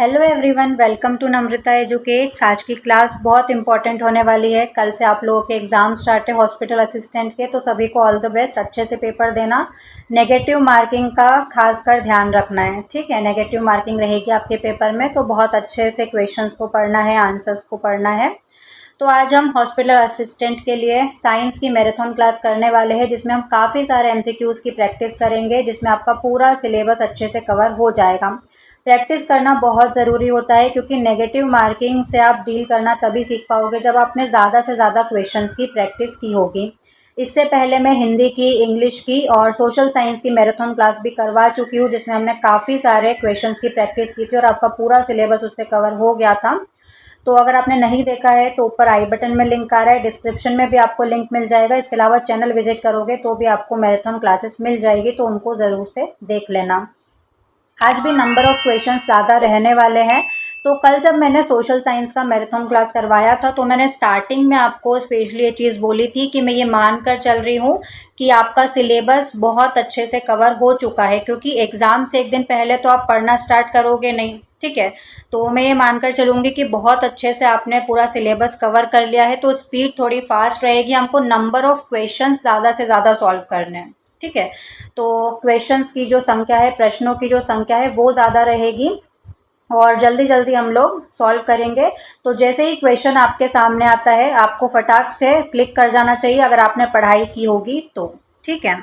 Hello everyone, welcome to Namrata educates. आज की class बहुत इंपॉर्टेंट होने वाली है। कल से आप लोगों के एग्ज़ाम स्टार्ट है हॉस्पिटल असिस्टेंट के, तो सभी को ऑल द बेस्ट। अच्छे से पेपर देना। नेगेटिव मार्किंग का खासकर ध्यान रखना है, ठीक है। नेगेटिव मार्किंग रहेगी आपके पेपर में, तो बहुत अच्छे से क्वेश्चंस को पढ़ना है, आंसर्स को पढ़ना है। तो आज हम हॉस्पिटल असिस्टेंट के लिए साइंस की मैराथन क्लास करने वाले हैं, जिसमें हम काफ़ी सारे एमसीक्यूज़ की प्रैक्टिस करेंगे, जिसमें आपका पूरा सिलेबस अच्छे से कवर हो जाएगा। प्रैक्टिस करना बहुत ज़रूरी होता है, क्योंकि नेगेटिव मार्किंग से आप डील करना तभी सीख पाओगे जब आपने ज़्यादा से ज़्यादा क्वेश्चंस की प्रैक्टिस की होगी। इससे पहले मैं हिंदी की, इंग्लिश की और सोशल साइंस की मैराथन क्लास भी करवा चुकी हूँ, जिसमें हमने काफ़ी सारे क्वेश्चंस की प्रैक्टिस की थी और आपका पूरा सिलेबस उससे कवर हो गया था। तो अगर आपने नहीं देखा है तो ऊपर आई बटन में लिंक आ रहा है, डिस्क्रिप्शन में भी आपको लिंक मिल जाएगा। इसके अलावा चैनल विजिट करोगे तो भी आपको मैराथन क्लासेस मिल जाएगी, तो उनको ज़रूर से देख लेना। आज भी नंबर ऑफ़ क्वेश्चंस ज़्यादा रहने वाले हैं। तो कल जब मैंने सोशल साइंस का मैराथन क्लास करवाया था, तो मैंने स्टार्टिंग में आपको स्पेशली ये चीज़ बोली थी कि मैं ये मानकर चल रही हूँ कि आपका सिलेबस बहुत अच्छे से कवर हो चुका है, क्योंकि एग्ज़ाम से एक दिन पहले तो आप पढ़ना स्टार्ट करोगे नहीं, ठीक है। तो मैं ये मानकर चलूँगी कि बहुत अच्छे से आपने पूरा सिलेबस कवर कर लिया है, तो स्पीड थोड़ी फास्ट रहेगी। हमको नंबर ऑफ़ क्वेश्चंस ज़्यादा से ज़्यादा सॉल्व करने हैं, ठीक है। तो क्वेश्चंस की जो संख्या है, प्रश्नों की जो संख्या है, वो ज़्यादा रहेगी और जल्दी जल्दी हम लोग सॉल्व करेंगे। तो जैसे ही क्वेश्चन आपके सामने आता है, आपको फटाक से क्लिक कर जाना चाहिए, अगर आपने पढ़ाई की होगी तो, ठीक है।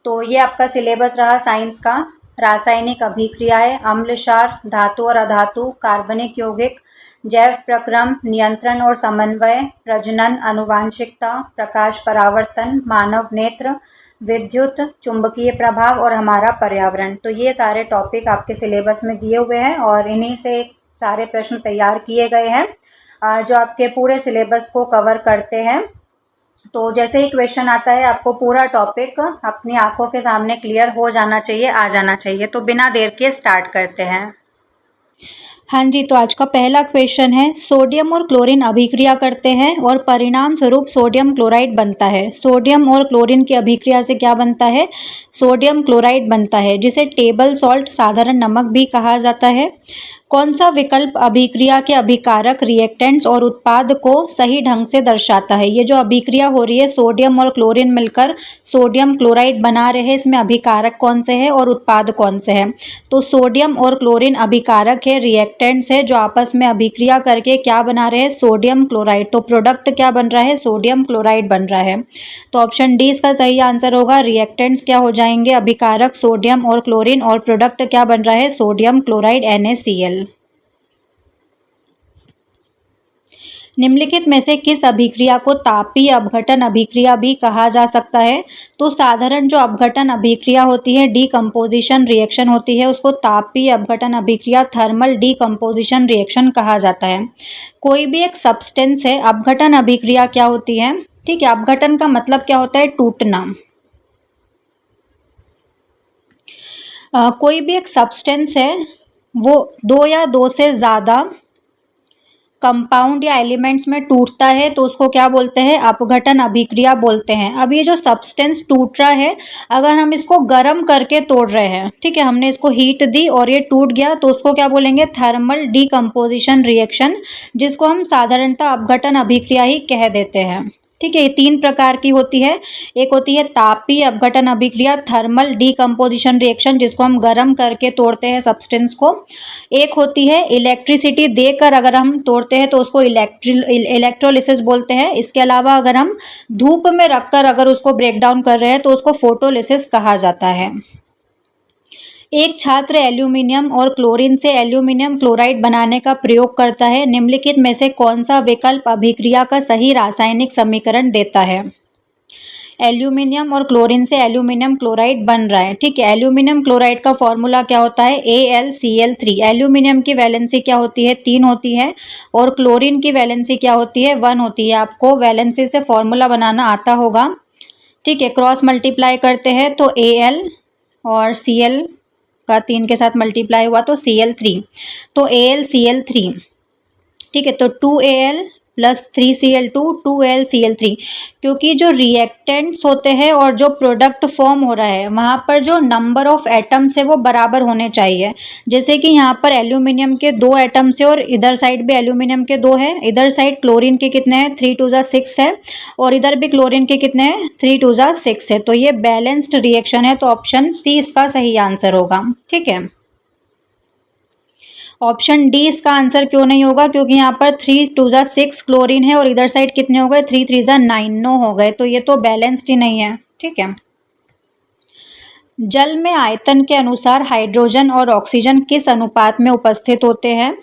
तो ये आपका सिलेबस रहा साइंस का। रासायनिक अभिक्रियाएं, अम्ल क्षार, धातु और अधातु, कार्बनिक यौगिक, जैव प्रक्रम, नियंत्रण और समन्वय, प्रजनन, आनुवांशिकता, प्रकाश परावर्तन, मानव नेत्र, विद्युत चुंबकीय प्रभाव और हमारा पर्यावरण। तो ये सारे टॉपिक आपके सिलेबस में दिए हुए हैं और इन्हीं से सारे प्रश्न तैयार किए गए हैं, जो आपके पूरे सिलेबस को कवर करते हैं। तो जैसे ही क्वेश्चन आता है, आपको पूरा टॉपिक अपनी आंखों के सामने क्लियर हो जाना चाहिए, आ जाना चाहिए। तो बिना देर के स्टार्ट करते हैं। हाँ जी, तो आज का पहला क्वेश्चन है, सोडियम और क्लोरीन अभिक्रिया करते हैं और परिणाम स्वरूप सोडियम क्लोराइड बनता है। सोडियम और क्लोरीन की अभिक्रिया से क्या बनता है? सोडियम क्लोराइड बनता है, जिसे टेबल सॉल्ट, साधारण नमक भी कहा जाता है। कौन सा विकल्प अभिक्रिया के अभिकारक, रिएक्टेंट्स और उत्पाद को सही ढंग से दर्शाता है? ये जो अभिक्रिया हो रही है, सोडियम और क्लोरीन मिलकर सोडियम क्लोराइड बना रहे हैं, इसमें अभिकारक कौन से हैं और उत्पाद कौन से हैं? तो सोडियम और क्लोरीन अभिकारक है, रिएक्टेंट्स है, जो आपस में अभिक्रिया करके क्या बना रहे हैं? Sodium chloride. तो प्रोडक्ट क्या बन रहा है? सोडियम क्लोराइड बन रहा है। तो ऑप्शन डी इसका सही आंसर होगा। रिएक्टेंट्स क्या हो जाएंगे? अभिकारक सोडियम और क्लोरीन, और प्रोडक्ट क्या बन रहा है? Sodium chloride NaCl। निम्नलिखित में से किस अभिक्रिया को तापीय अपघटन अभिक्रिया भी कहा जा सकता है? तो साधारण जो अपघटन अभिक्रिया होती है, डीकम्पोजिशन रिएक्शन होती है, उसको तापीय अपघटन अभिक्रिया, थर्मल डीकम्पोजिशन रिएक्शन कहा जाता है। कोई भी एक सब्सटेंस है, अपघटन अभिक्रिया क्या होती है? ठीक है, अपघटन का मतलब क्या होता है? टूटना। कोई भी एक सब्सटेंस है, वो दो या दो से ज़्यादा कंपाउंड या एलिमेंट्स में टूटता है, तो उसको क्या बोलते हैं? अपघटन अभिक्रिया बोलते हैं। अब ये जो सब्सटेंस टूट रहा है, अगर हम इसको गर्म करके तोड़ रहे हैं, ठीक है, हमने इसको हीट दी और ये टूट गया, तो उसको क्या बोलेंगे? थर्मल डीकम्पोजिशन रिएक्शन, जिसको हम साधारणतः अपघटन अभिक्रिया ही कह देते हैं, ठीक है। ये तीन प्रकार की होती है। एक होती है तापीय अपघटन अभिक्रिया, थर्मल डीकम्पोजिशन रिएक्शन, जिसको हम गर्म करके तोड़ते हैं सब्सटेंस को। एक होती है इलेक्ट्रिसिटी देकर अगर हम तोड़ते हैं, तो उसको इलेक्ट्रोलिसिस बोलते हैं। इसके अलावा अगर हम धूप में रखकर अगर उसको ब्रेक डाउन कर रहे हैं, तो उसको फोटोलिसिस कहा जाता है। एक छात्र एल्यूमिनियम और क्लोरीन से एल्यूमिनियम क्लोराइड बनाने का प्रयोग करता है। निम्नलिखित में से कौन सा विकल्प अभिक्रिया का सही रासायनिक समीकरण देता है? एल्यूमिनियम और क्लोरीन से एल्यूमिनियम क्लोराइड बन रहा है, ठीक है। एल्यूमिनियम क्लोराइड का फॉर्मूला क्या होता है? AlCl3। एल्यूमिनियम की वैलेंसी क्या होती है? 3 होती है, और क्लोरीन की वैलेंसी क्या होती है? 1 होती है। आपको वैलेंसी से फॉर्मूला बनाना आता होगा, ठीक है। क्रॉस मल्टीप्लाई करते हैं तो Al और Cl का 3 के साथ मल्टीप्लाई हुआ तो Cl3, तो AlCl3, ठीक है। तो 2Al प्लस 3Cl2 2AlCl3, क्योंकि जो रिएक्टेंट्स होते हैं और जो प्रोडक्ट फॉर्म हो रहा है वहाँ पर जो नंबर ऑफ एटम्स है वो बराबर होने चाहिए। जैसे कि यहाँ पर एल्यूमिनियम के 2 एटम्स है और इधर साइड भी एल्यूमिनियम के 2 है, इधर साइड क्लोरीन के कितने हैं 3 2 6 है, और इधर भी क्लोरीन के कितने हैं 3 2 6 है। तो ये बैलेंस्ड रिएक्शन है, तो ऑप्शन सी इसका सही आंसर होगा। ठीक है, ऑप्शन डी इसका आंसर क्यों नहीं होगा, क्योंकि यहाँ पर 3 2 6 क्लोरीन है और इधर साइड कितने हो गए 3 3 9 9 हो गए, तो ये तो बैलेंस्ड ही नहीं है। ठीक है, जल में आयतन के अनुसार हाइड्रोजन और ऑक्सीजन किस अनुपात में उपस्थित होते हैं?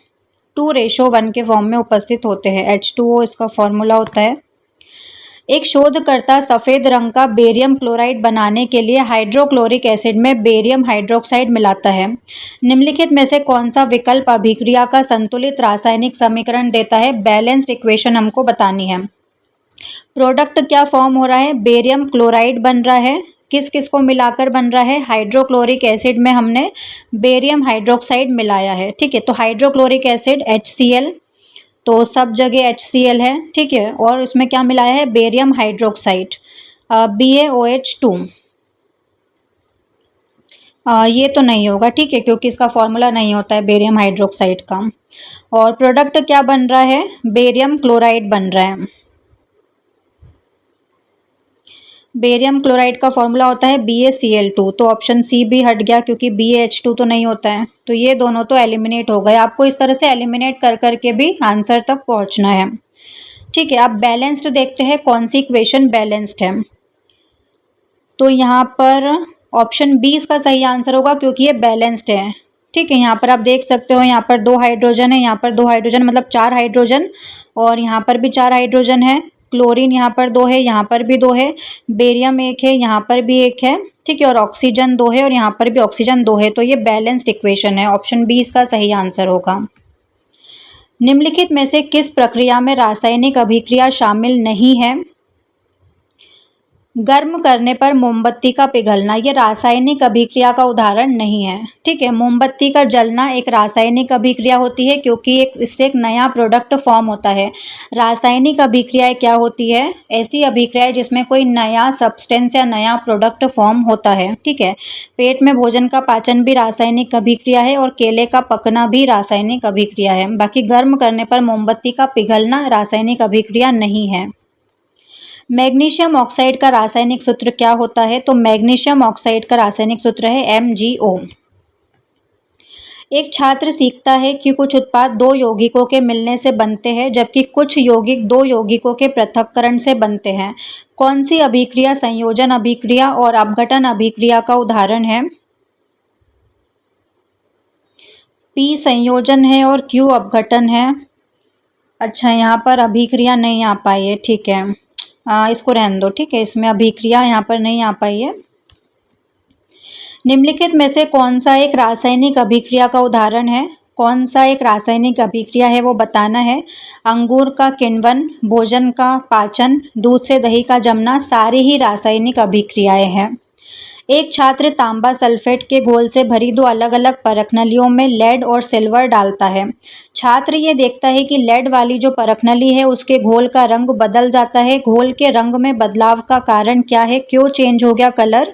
2:1 के फॉर्म में उपस्थित होते हैं। H2O इसका फॉर्मूला होता है। एक शोधकर्ता सफ़ेद रंग का बेरियम क्लोराइड बनाने के लिए हाइड्रोक्लोरिक एसिड में बेरियम हाइड्रोक्साइड मिलाता है। निम्नलिखित में से कौन सा विकल्प अभिक्रिया का संतुलित रासायनिक समीकरण देता है? बैलेंस्ड इक्वेशन हमको बतानी है। प्रोडक्ट क्या फॉर्म हो रहा है? बेरियम क्लोराइड बन रहा है। किस किस को मिलाकर बन रहा है? हाइड्रोक्लोरिक एसिड में हमने बेरियम हाइड्रोक्साइड मिलाया है। ठीक है, तो हाइड्रोक्लोरिक एसिड HCl, तो सब जगह HCl है। ठीक है, और उसमें क्या मिलाया है? Barium hydroxide, BaOH2। ये तो नहीं होगा। ठीक है, क्योंकि इसका फॉर्मूला नहीं होता है बेरियम हाइड्रोक्साइड का। और प्रोडक्ट क्या बन रहा है? बेरियम क्लोराइड बन रहा है। बेरियम क्लोराइड का फॉर्मूला होता है BaCl2, तो ऑप्शन सी भी हट गया क्योंकि BaH2 तो नहीं होता है, तो ये दोनों तो एलिमिनेट हो गए। आपको इस तरह से एलिमिनेट कर करके भी आंसर तक पहुंचना है। ठीक है, अब बैलेंस्ड देखते हैं कौन सी इक्वेशन बैलेंस्ड है। तो यहाँ पर ऑप्शन बी इसका सही आंसर होगा क्योंकि ये बैलेंस्ड है। ठीक है, यहाँ पर आप देख सकते हो, यहाँ पर 2 हाइड्रोजन है, यहाँ पर 2 हाइड्रोजन मतलब 4 हाइड्रोजन, और यहाँ पर भी 4 हाइड्रोजन है। क्लोरीन यहाँ पर 2 है, यहाँ पर भी 2 है, बेरियम 1 है, यहाँ पर भी 1 है। ठीक है, और ऑक्सीजन 2 है और यहाँ पर भी ऑक्सीजन 2 है, तो ये बैलेंस्ड इक्वेशन है। ऑप्शन बी इसका सही आंसर होगा। निम्नलिखित में से किस प्रक्रिया में रासायनिक अभिक्रिया शामिल नहीं है? गर्म करने पर मोमबत्ती का पिघलना, ये रासायनिक अभिक्रिया का उदाहरण नहीं है। ठीक है, मोमबत्ती का जलना एक रासायनिक अभिक्रिया होती है क्योंकि इससे एक नया प्रोडक्ट फॉर्म होता है। रासायनिक अभिक्रियाएं क्या होती है? ऐसी अभिक्रियाएं जिसमें कोई नया सब्सटेंस या नया प्रोडक्ट फॉर्म होता है। ठीक है, पेट में भोजन का पाचन भी रासायनिक अभिक्रिया है और केले का पकना भी रासायनिक अभिक्रिया है। बाकी गर्म करने पर मोमबत्ती का पिघलना रासायनिक अभिक्रिया नहीं है। मैग्नीशियम ऑक्साइड का रासायनिक सूत्र क्या होता है? तो मैग्नीशियम ऑक्साइड का रासायनिक सूत्र है MgO। एक छात्र सीखता है कि कुछ उत्पाद 2 यौगिकों के मिलने से बनते हैं जबकि कुछ यौगिक 2 यौगिकों के पृथक्करण से बनते हैं। कौन सी अभिक्रिया संयोजन अभिक्रिया और अपघटन अभिक्रिया का उदाहरण है? P संयोजन है और Q अपघटन है। अच्छा, यहाँ पर अभिक्रिया नहीं आ पाई है। ठीक है, इसको रहने दो। ठीक है, इसमें अभिक्रिया यहाँ पर नहीं आ पाई है। निम्नलिखित में से कौन सा एक रासायनिक अभिक्रिया का उदाहरण है? कौन सा एक रासायनिक अभिक्रिया है वो बताना है। अंगूर का किण्वन, भोजन का पाचन, दूध से दही का जमना, सारी ही रासायनिक अभिक्रियाएं हैं। एक छात्र तांबा सल्फेट के घोल से भरी 2 अलग अलग परखनलियों में लेड और सिल्वर डालता है। छात्र ये देखता है कि लेड वाली जो परखनली है उसके घोल का रंग बदल जाता है। घोल के रंग में बदलाव का कारण क्या है? क्यों चेंज हो गया कलर?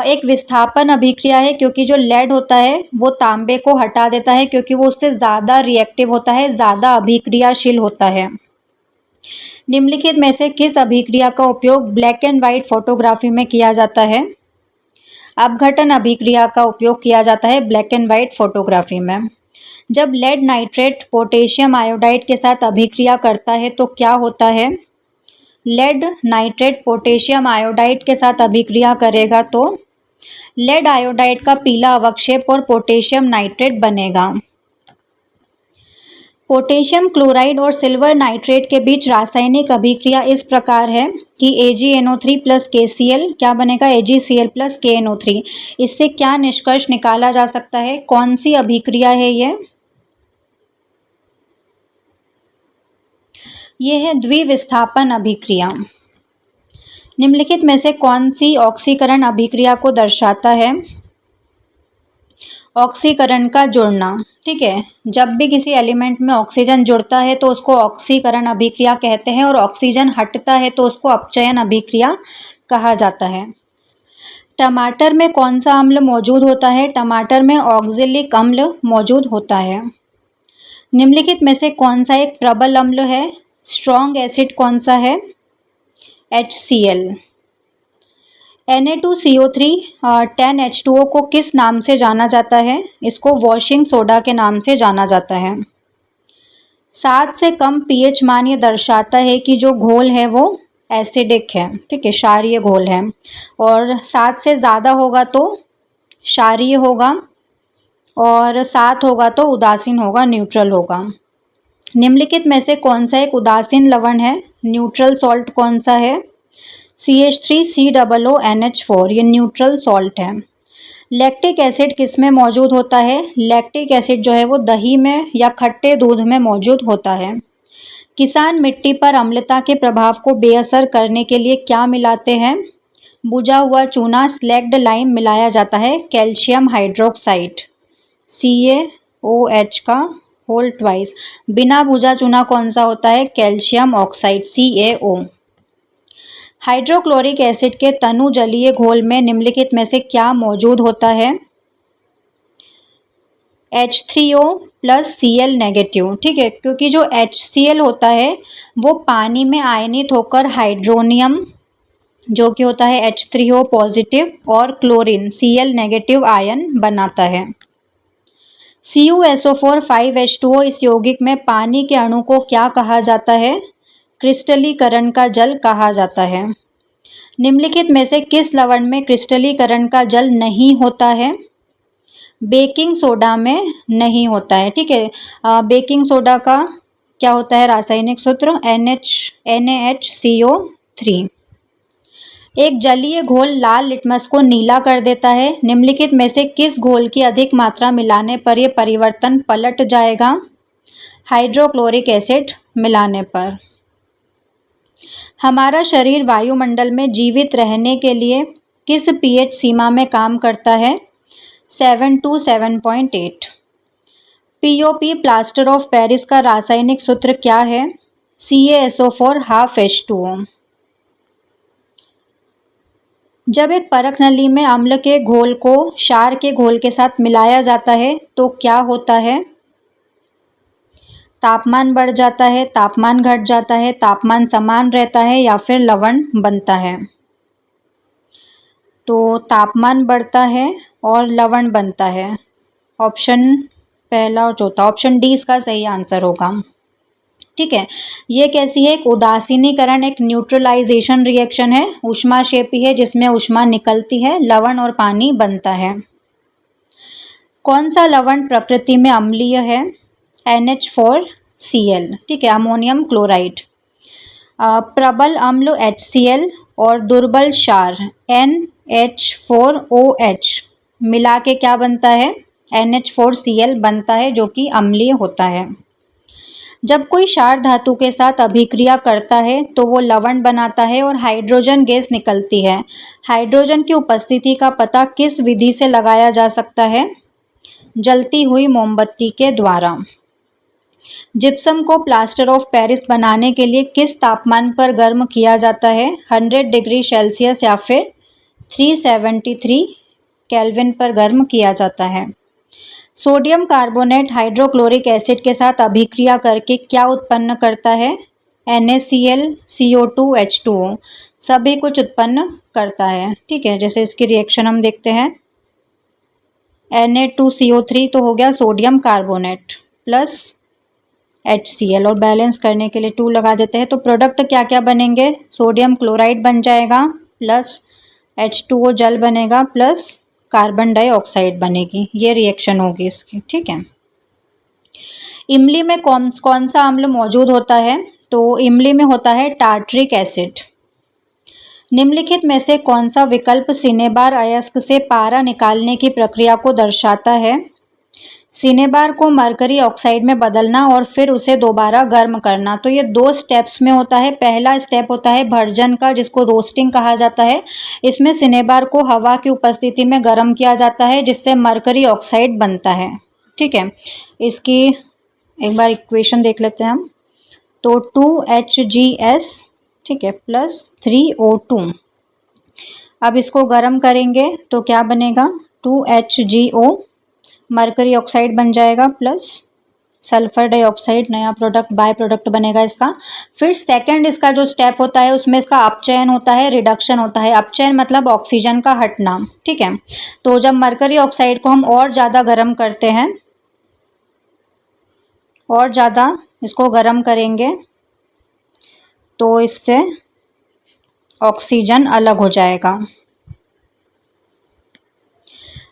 एक विस्थापन अभिक्रिया है क्योंकि जो लेड होता है वो तांबे को हटा देता है क्योंकि वो उससे ज़्यादा रिएक्टिव होता है, ज़्यादा अभिक्रियाशील होता है। निम्नलिखित में से किस अभिक्रिया का उपयोग ब्लैक एंड व्हाइट फोटोग्राफी में किया जाता है? अपघटन अभिक्रिया का उपयोग किया जाता है ब्लैक एंड व्हाइट फोटोग्राफी में। जब लेड नाइट्रेट पोटेशियम आयोडाइड के साथ अभिक्रिया करता है तो क्या होता है? लेड नाइट्रेट पोटेशियम आयोडाइड के साथ अभिक्रिया करेगा तो लेड आयोडाइड का पीला अवक्षेप और पोटेशियम नाइट्रेट बनेगा। पोटेशियम क्लोराइड और सिल्वर नाइट्रेट के बीच रासायनिक अभिक्रिया इस प्रकार है कि AgNO3 प्लस KCl क्या बनेगा? AgCl plus KNO3। इससे क्या निष्कर्ष निकाला जा सकता है? कौन सी अभिक्रिया है ये है द्विविस्थापन अभिक्रिया। निम्नलिखित में से कौन सी ऑक्सीकरण अभिक्रिया को दर्शाता है? ऑक्सीकरण का जुड़ना, ठीक है। जब भी किसी एलिमेंट में ऑक्सीजन जुड़ता है तो उसको ऑक्सीकरण अभिक्रिया कहते हैं और ऑक्सीजन हटता है तो उसको अपचयन अभिक्रिया कहा जाता है। टमाटर में कौन सा अम्ल मौजूद होता है? टमाटर में ऑक्जेलिक अम्ल मौजूद होता है। निम्नलिखित में से कौन सा एक प्रबल अम्ल है? स्ट्रॉन्ग एसिड कौन सा है? HCl। Na2CO3 10H2O को किस नाम से जाना जाता है? इसको वॉशिंग सोडा के नाम से जाना जाता है। 7 से कम pH मान ये दर्शाता है कि जो घोल है वो एसिडिक है, ठीक है, क्षारीय घोल है। और 7 से ज़्यादा होगा तो क्षारीय होगा और 7 होगा तो उदासीन होगा, न्यूट्रल होगा। निम्नलिखित में से कौन सा एक उदासीन लवण है? न्यूट्रल सॉल्ट कौन सा है? CH3COONH4, ये न्यूट्रल सॉल्ट है। लैक्टिक एसिड किस में मौजूद होता है? लैक्टिक एसिड जो है वो दही में या खट्टे दूध में मौजूद होता है। किसान मिट्टी पर अम्लता के प्रभाव को बेअसर करने के लिए क्या मिलाते हैं? बुझा हुआ चूना, स्लैग्ड लाइम मिलाया जाता है, कैल्शियम हाइड्रोक्साइड CaOH का होल ट्वाइस। बिना बुझा चूना कौन सा होता है? Calcium oxide CaO। Hydrochloric acid के तनु जलीय घोल में निम्नलिखित में से क्या मौजूद होता है? H3O प्लस Cl नेगेटिव, ठीक है, क्योंकि जो HCl होता है वो पानी में आयनित होकर हाइड्रोनियम जो कि होता है H3O पॉजिटिव और क्लोरीन Cl नेगेटिव आयन बनाता है। CuSO4 5H2O इस यौगिक में पानी के अणु को क्या कहा जाता है? क्रिस्टलीकरण का जल कहा जाता है। निम्नलिखित में से किस लवण में क्रिस्टलीकरण का जल नहीं होता है? बेकिंग सोडा में नहीं होता है, ठीक है। बेकिंग सोडा का क्या होता है रासायनिक सूत्र? NaHCO3। एक जलीय घोल लाल लिटमस को नीला कर देता है। निम्नलिखित में से किस घोल की अधिक मात्रा मिलाने पर यह परिवर्तन पलट जाएगा? हाइड्रोक्लोरिक एसिड मिलाने पर। हमारा शरीर वायुमंडल में जीवित रहने के लिए किस pH सीमा में काम करता है? 7 to 7.8। POP plaster of Paris का रासायनिक सूत्र क्या है? CaSO4 half H2O। जब एक परख नली में अम्ल के घोल को क्षार के घोल के साथ मिलाया जाता है तो क्या होता है? तापमान बढ़ जाता है, तापमान घट जाता है, तापमान समान रहता है या फिर लवण बनता है? तो तापमान बढ़ता है और लवण बनता है। ऑप्शन पहला और चौथा, ऑप्शन डी इसका सही आंसर होगा, ठीक है। ये कैसी है? एक उदासीनीकरण, एक न्यूट्रलाइजेशन रिएक्शन है, ऊष्माक्षेपी है जिसमें ऊष्मा निकलती है, लवण और पानी बनता है। कौन सा लवण प्रकृति में अम्लीय है? NH4Cl, ठीक है, अमोनियम क्लोराइड। प्रबल अम्ल HCl और दुर्बल क्षार NH4OH मिला के क्या बनता है? NH4Cl बनता है जो कि अम्लीय होता है। जब कोई क्षार धातु के साथ अभिक्रिया करता है तो वो लवण बनाता है और हाइड्रोजन गैस निकलती है। हाइड्रोजन की उपस्थिति का पता किस विधि से लगाया जा सकता है? जलती हुई मोमबत्ती के द्वारा। जिप्सम को प्लास्टर ऑफ पेरिस बनाने के लिए किस तापमान पर गर्म किया जाता है? 100 डिग्री सेल्सियस या फिर 373 केल्विन पर गर्म किया जाता है। सोडियम कार्बोनेट हाइड्रोक्लोरिक एसिड के साथ अभिक्रिया करके क्या उत्पन्न करता है? NaCl, CO2, H2O सभी कुछ उत्पन्न करता है, ठीक है। जैसे इसकी रिएक्शन हम देखते हैं, Na2CO3 तो हो गया सोडियम कार्बोनेट प्लस HCl और बैलेंस करने के लिए 2 लगा देते हैं तो प्रोडक्ट क्या क्या बनेंगे? सोडियम क्लोराइड बन जाएगा प्लस H2O जल बनेगा प्लस कार्बन डाइऑक्साइड बनेगी। ये रिएक्शन होगी इसकी, ठीक है। इमली में कौन सा अम्ल मौजूद होता है? तो इमली में होता है टार्ट्रिक एसिड। निम्नलिखित में से कौन सा विकल्प सिनेबार अयस्क से पारा निकालने की प्रक्रिया को दर्शाता है? सिनेबार को मरकरी ऑक्साइड में बदलना और फिर उसे दोबारा गर्म करना। तो ये 2 स्टेप्स में होता है। पहला स्टेप होता है भर्जन का, जिसको रोस्टिंग कहा जाता है। इसमें सिनेबार को हवा की उपस्थिति में गर्म किया जाता है जिससे मरकरी ऑक्साइड बनता है। ठीक है, इसकी एक बार इक्वेशन देख लेते हैं हम। तो 2HgS, ठीक है, प्लस 3O2। अब इसको गर्म करेंगे तो क्या बनेगा, 2HgO मरकरी ऑक्साइड बन जाएगा प्लस सल्फर डाइऑक्साइड, नया प्रोडक्ट बाय प्रोडक्ट बनेगा इसका। फिर सेकंड इसका जो स्टेप होता है उसमें इसका अपचयन होता है, रिडक्शन होता है। अपचयन मतलब ऑक्सीजन का हटना। ठीक है, तो जब मरकरी ऑक्साइड को हम और ज़्यादा गर्म करते हैं, और ज़्यादा इसको गर्म करेंगे तो इससे ऑक्सीजन अलग हो जाएगा।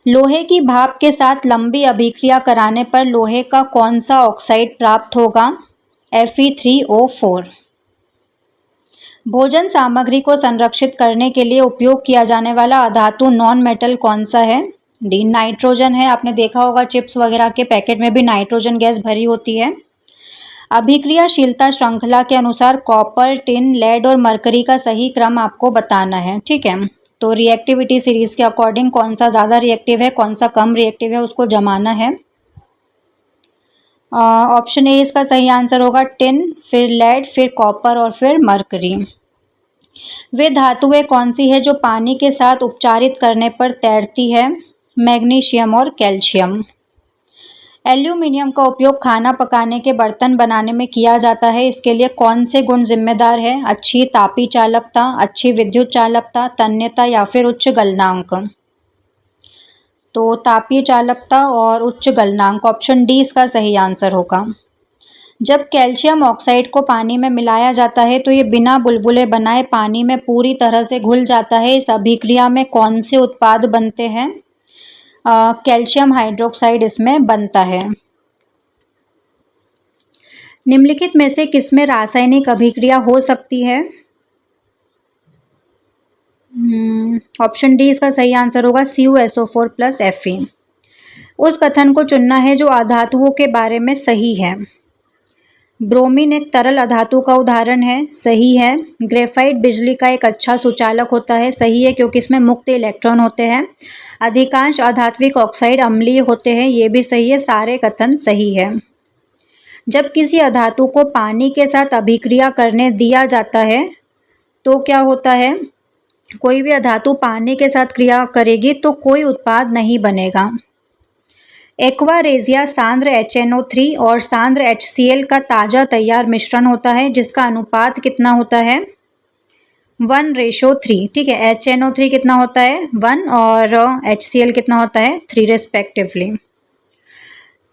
लोहे की भाप के साथ लंबी अभिक्रिया कराने पर लोहे का कौन सा ऑक्साइड प्राप्त होगा, Fe3O4। भोजन सामग्री को संरक्षित करने के लिए उपयोग किया जाने वाला अधातु नॉन मेटल कौन सा है, डी नाइट्रोजन है। आपने देखा होगा चिप्स वगैरह के पैकेट में भी नाइट्रोजन गैस भरी होती है। अभिक्रियाशीलता श्रृंखला के अनुसार कॉपर, टिन, लेड और मरकरी का सही क्रम आपको बताना है। ठीक है, तो रिएक्टिविटी सीरीज के अकॉर्डिंग कौन सा ज़्यादा रिएक्टिव है, कौन सा कम रिएक्टिव है, उसको जमाना है। ऑप्शन ए इसका सही आंसर होगा, टिन, फिर लेड, फिर कॉपर और फिर मरकरी। वे धातुएं कौन सी है जो पानी के साथ उपचारित करने पर तैरती है, मैग्नीशियम और कैल्शियम। एल्यूमिनियम का उपयोग खाना पकाने के बर्तन बनाने में किया जाता है। इसके लिए कौन से गुण जिम्मेदार है, अच्छी तापी चालकता, अच्छी विद्युत चालकता, तन्यता या फिर उच्च गलनांक। तो तापीय चालकता और उच्च गलनांक, ऑप्शन डी इसका सही आंसर होगा। जब कैल्शियम ऑक्साइड को पानी में मिलाया जाता है तो ये बिना बुलबुले बनाए पानी में पूरी तरह से घुल जाता है। इस अभिक्रिया में कौन से उत्पाद बनते हैं, कैल्शियम हाइड्रोक्साइड इसमें बनता है। निम्नलिखित में से किसमें रासायनिक अभिक्रिया हो सकती है, ऑप्शन डी इसका सही आंसर होगा, CuSO4 प्लस Fe। उस कथन को चुनना है जो अधातुओं के बारे में सही है। ब्रोमीन एक तरल अधातु का उदाहरण है, सही है। ग्रेफाइट बिजली का एक अच्छा सुचालक होता है, सही है, क्योंकि इसमें मुक्त इलेक्ट्रॉन होते हैं। अधिकांश अधात्विक ऑक्साइड अम्लीय होते हैं, ये भी सही है। सारे कथन सही है। जब किसी अधातु को पानी के साथ अभिक्रिया करने दिया जाता है तो क्या होता है, कोई भी अधातु पानी के साथ क्रिया करेगी तो कोई उत्पाद नहीं बनेगा। एक्वारेजिया सांद्र HNO3 और सांद्र HCl का ताज़ा तैयार मिश्रण होता है जिसका अनुपात कितना होता है, 1:3। ठीक है, HNO3 कितना होता है, 1, और HCl कितना होता है, 3 रेस्पेक्टिवली।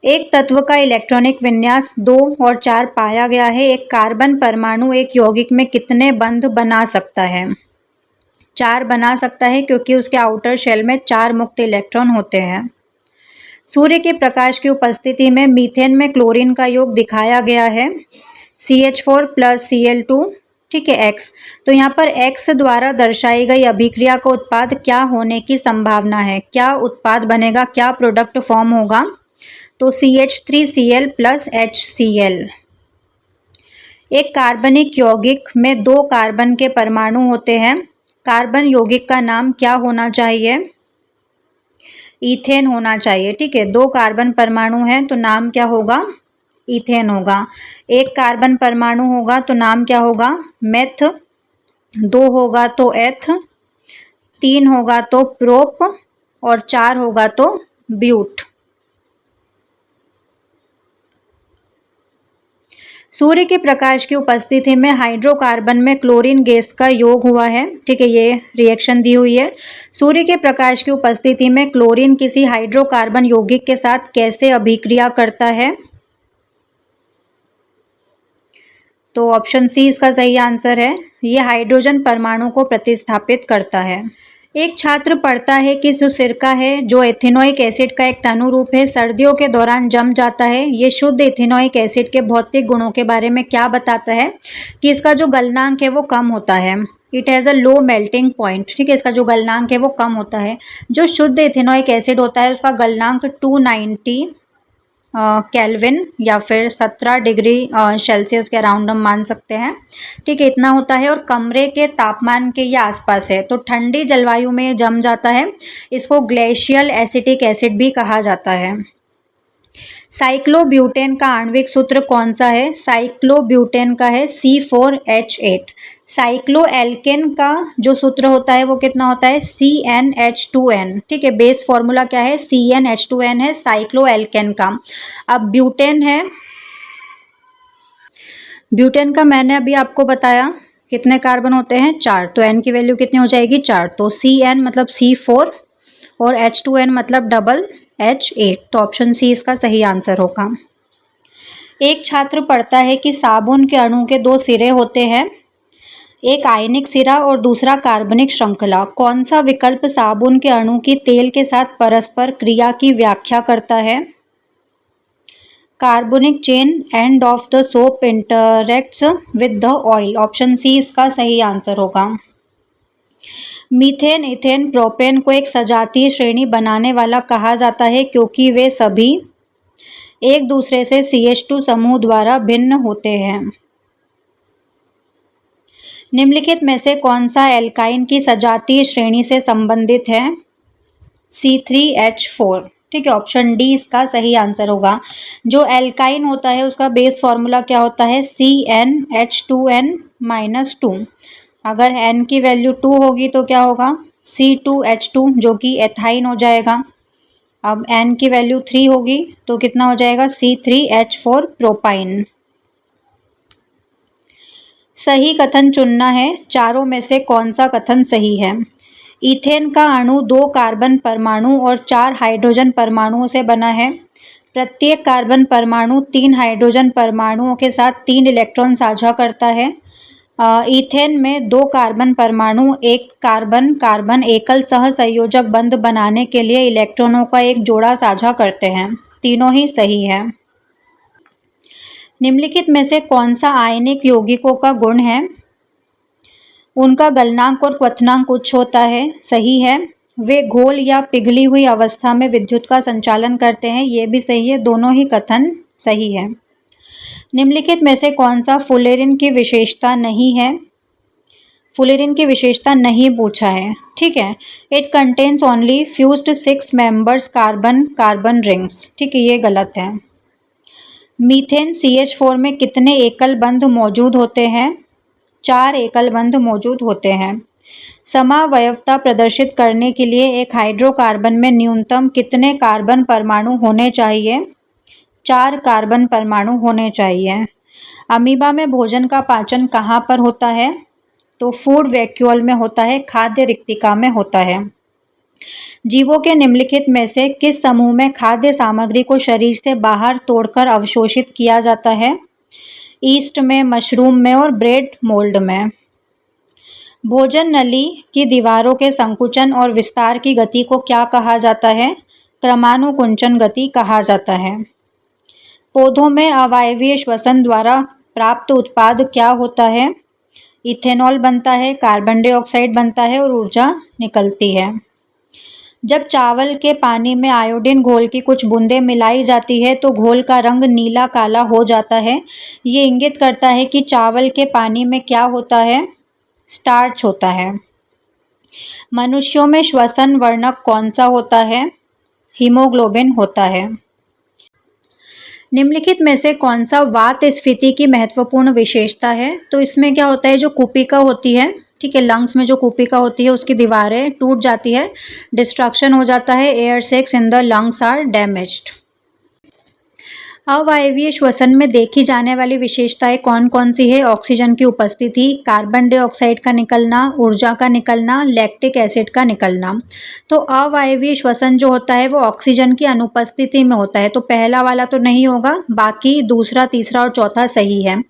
एक तत्व का इलेक्ट्रॉनिक विन्यास 2 और 4 पाया गया है। एक कार्बन परमाणु एक यौगिक में कितने बंध बना सकता है, 4 बना सकता है, क्योंकि उसके आउटर शेल में 4 मुक्त इलेक्ट्रॉन होते हैं। सूर्य के प्रकाश की उपस्थिति में मीथेन में क्लोरीन का योग दिखाया गया है, CH4 प्लस Cl2, ठीक है, X। तो यहाँ पर X द्वारा दर्शाई गई अभिक्रिया का उत्पाद क्या होने की संभावना है, क्या उत्पाद बनेगा, क्या प्रोडक्ट फॉर्म होगा, तो CH3Cl प्लस HCl। एक कार्बनिक यौगिक में 2 कार्बन के परमाणु होते हैं। कार्बन यौगिक का नाम क्या होना चाहिए, ईथेन होना चाहिए। ठीक है, 2 कार्बन परमाणु हैं तो नाम क्या होगा, ईथेन होगा। एक कार्बन परमाणु होगा तो नाम क्या होगा, मेथ। 2 होगा तो एथ, 3 होगा तो प्रोप, और 4 होगा तो ब्यूट। सूर्य के प्रकाश की उपस्थिति में हाइड्रोकार्बन में क्लोरीन गैस का योग हुआ है। ठीक है, ये रिएक्शन दी हुई है। सूर्य के प्रकाश की उपस्थिति में क्लोरीन किसी हाइड्रोकार्बन यौगिक के साथ कैसे अभिक्रिया करता है, तो ऑप्शन सी इसका सही आंसर है, ये हाइड्रोजन परमाणु को प्रतिस्थापित करता है। एक छात्र पढ़ता है कि जो सिरका है जो एथेनोइक एसिड का एक तनु रूप है, सर्दियों के दौरान जम जाता है। ये शुद्ध एथेनोइक एसिड के भौतिक गुणों के बारे में क्या बताता है, कि इसका जो गलनांक है वो कम होता है, it has a low melting point. ठीक है, इसका जो गलनांक है वो कम होता है। जो शुद्ध एथेनोइक एसिड होता है उसका गलनांक 290 केल्विन या फिर 17 डिग्री सेल्सियस के अराउंड हम मान सकते हैं। ठीक है, इतना होता है और कमरे के तापमान के ये आसपास है, तो ठंडी जलवायु में ये जम जाता है। इसको ग्लेशियल एसिटिक एसिड भी कहा जाता है। साइक्लोब्यूटेन का आणविक सूत्र कौन सा है? साइक्लोब्यूटेन का है C4H8। साइक्लोएल्केन का जो सूत्र होता है वो कितना होता है? CnH2n। ठीक है, बेस फॉर्मूला क्या है? CnH2n है साइक्लोएल्केन का। अब ब्यूटेन है, ब्यूटेन का मैंने अभी आपको बताया कितने कार्बन होते हैं? 4। तो n की वैल्यू कितनी हो जाएगी? 4। तो Cn मतलब C4 और H2n मतलब डबल H8। तो ऑप्शन सी इसका सही आंसर होगा। एक छात्र पढ़ता है कि साबुन के अणु के 2 सिरे होते हैं, एक आयनिक सिरा और दूसरा कार्बनिक श्रृंखला। कौन सा विकल्प साबुन के अणु की तेल के साथ परस्पर क्रिया की व्याख्या करता है? Carbonic chain end of the soap interacts with the oil. Option C इसका सही आंसर होगा। मीथेन, इथेन, प्रोपेन को एक सजातीय श्रेणी बनाने वाला कहा जाता है क्योंकि वे सभी एक दूसरे से CH2 समूह द्वारा भिन्न होते हैं। निम्नलिखित में से कौन सा एल्काइन की सजातीय श्रेणी से संबंधित है? C3H4। ठीक है, ऑप्शन डी इसका सही आंसर होगा। जो एल्काइन होता है उसका बेस फॉर्मूला क्या होता है? CnH2n-2। अगर n की वैल्यू 2 होगी तो क्या होगा? C2H2 जो कि एथाइन हो जाएगा। अब n की वैल्यू 3 होगी तो कितना हो जाएगा? C3H4 propyne. सही कथन चुनना है, चारों में से कौन सा कथन सही है? ईथेन का अणु 2 कार्बन परमाणु और 4 हाइड्रोजन परमाणुओं से बना है। प्रत्येक कार्बन परमाणु 3 हाइड्रोजन परमाणुओं के साथ 3 इलेक्ट्रॉन साझा करता है। ईथेन में 2 कार्बन परमाणु एक कार्बन कार्बन एकल सहसंयोजक बंध बनाने के लिए इलेक्ट्रॉनों का एक जोड़ा साझा करते हैं। तीनों ही सही है। निम्नलिखित में से कौन सा आयनिक यौगिकों का गुण है? उनका गलनांक और क्वथनांक उच्च होता है। सही है। वे घोल या पिघली हुई अवस्था में विद्युत का संचालन करते हैं। ये भी सही है। दोनों ही कथन सही है। निम्नलिखित में से कौन सा फुलेरिन की विशेषता नहीं है? फुलेरिन की विशेषता नहीं पूछा है। ठीक है, it contains only fused 6 members carbon carbon rings. ठीक है, ये गलत है। मीथेन CH4 में कितने एकल बंध मौजूद होते हैं? 4 एकल बंध मौजूद होते हैं। समावयवता प्रदर्शित करने के लिए एक हाइड्रोकार्बन में न्यूनतम कितने कार्बन परमाणु होने चाहिए? 4 कार्बन परमाणु होने चाहिए। अमीबा में भोजन का पाचन कहाँ पर होता है? तो फूड वैक्यूल में होता है, खाद्य रिक्तिका में होता है। जीवों के निम्नलिखित में से किस समूह में खाद्य सामग्री को शरीर से बाहर तोड़कर अवशोषित किया जाता है? ईस्ट में, मशरूम में और ब्रेड मोल्ड में। भोजन नली की दीवारों के संकुचन और विस्तार की गति को क्या कहा जाता है? क्रमानुकुंचन गति कहा जाता है। पौधों में अवायवीय श्वसन द्वारा प्राप्त उत्पाद क्या होता है? इथेनॉल बनता है, कार्बन डाइऑक्साइड बनता है और ऊर्जा निकलती है। जब चावल के पानी में आयोडीन घोल की कुछ बूंदें मिलाई जाती है तो घोल का रंग नीला काला हो जाता है। ये इंगित करता है कि चावल के पानी में क्या होता है? स्टार्च होता है। मनुष्यों में श्वसन वर्णक कौन सा होता है? हीमोग्लोबिन होता है। निम्नलिखित में से कौन सा वात स्फीति की महत्वपूर्ण विशेषता है? तो इसमें क्या होता है, जो कुपिका होती है, ठीक है, लंग्स में जो कुपिका होती है उसकी दीवारें टूट जाती है, डिस्ट्रक्शन हो जाता है, air sacs in the lungs are damaged. अवायवीय श्वसन में देखी जाने वाली विशेषताएं कौन कौन सी है? ऑक्सीजन की उपस्थिति, कार्बन डाइऑक्साइड का निकलना, ऊर्जा का निकलना, लैक्टिक एसिड का निकलना। तो अवायवीय श्वसन जो होता है वो ऑक्सीजन की अनुपस्थिति में होता है। तो पहला वाला तो नहीं होगा, बाकी दूसरा, तीसरा और चौथा सही है।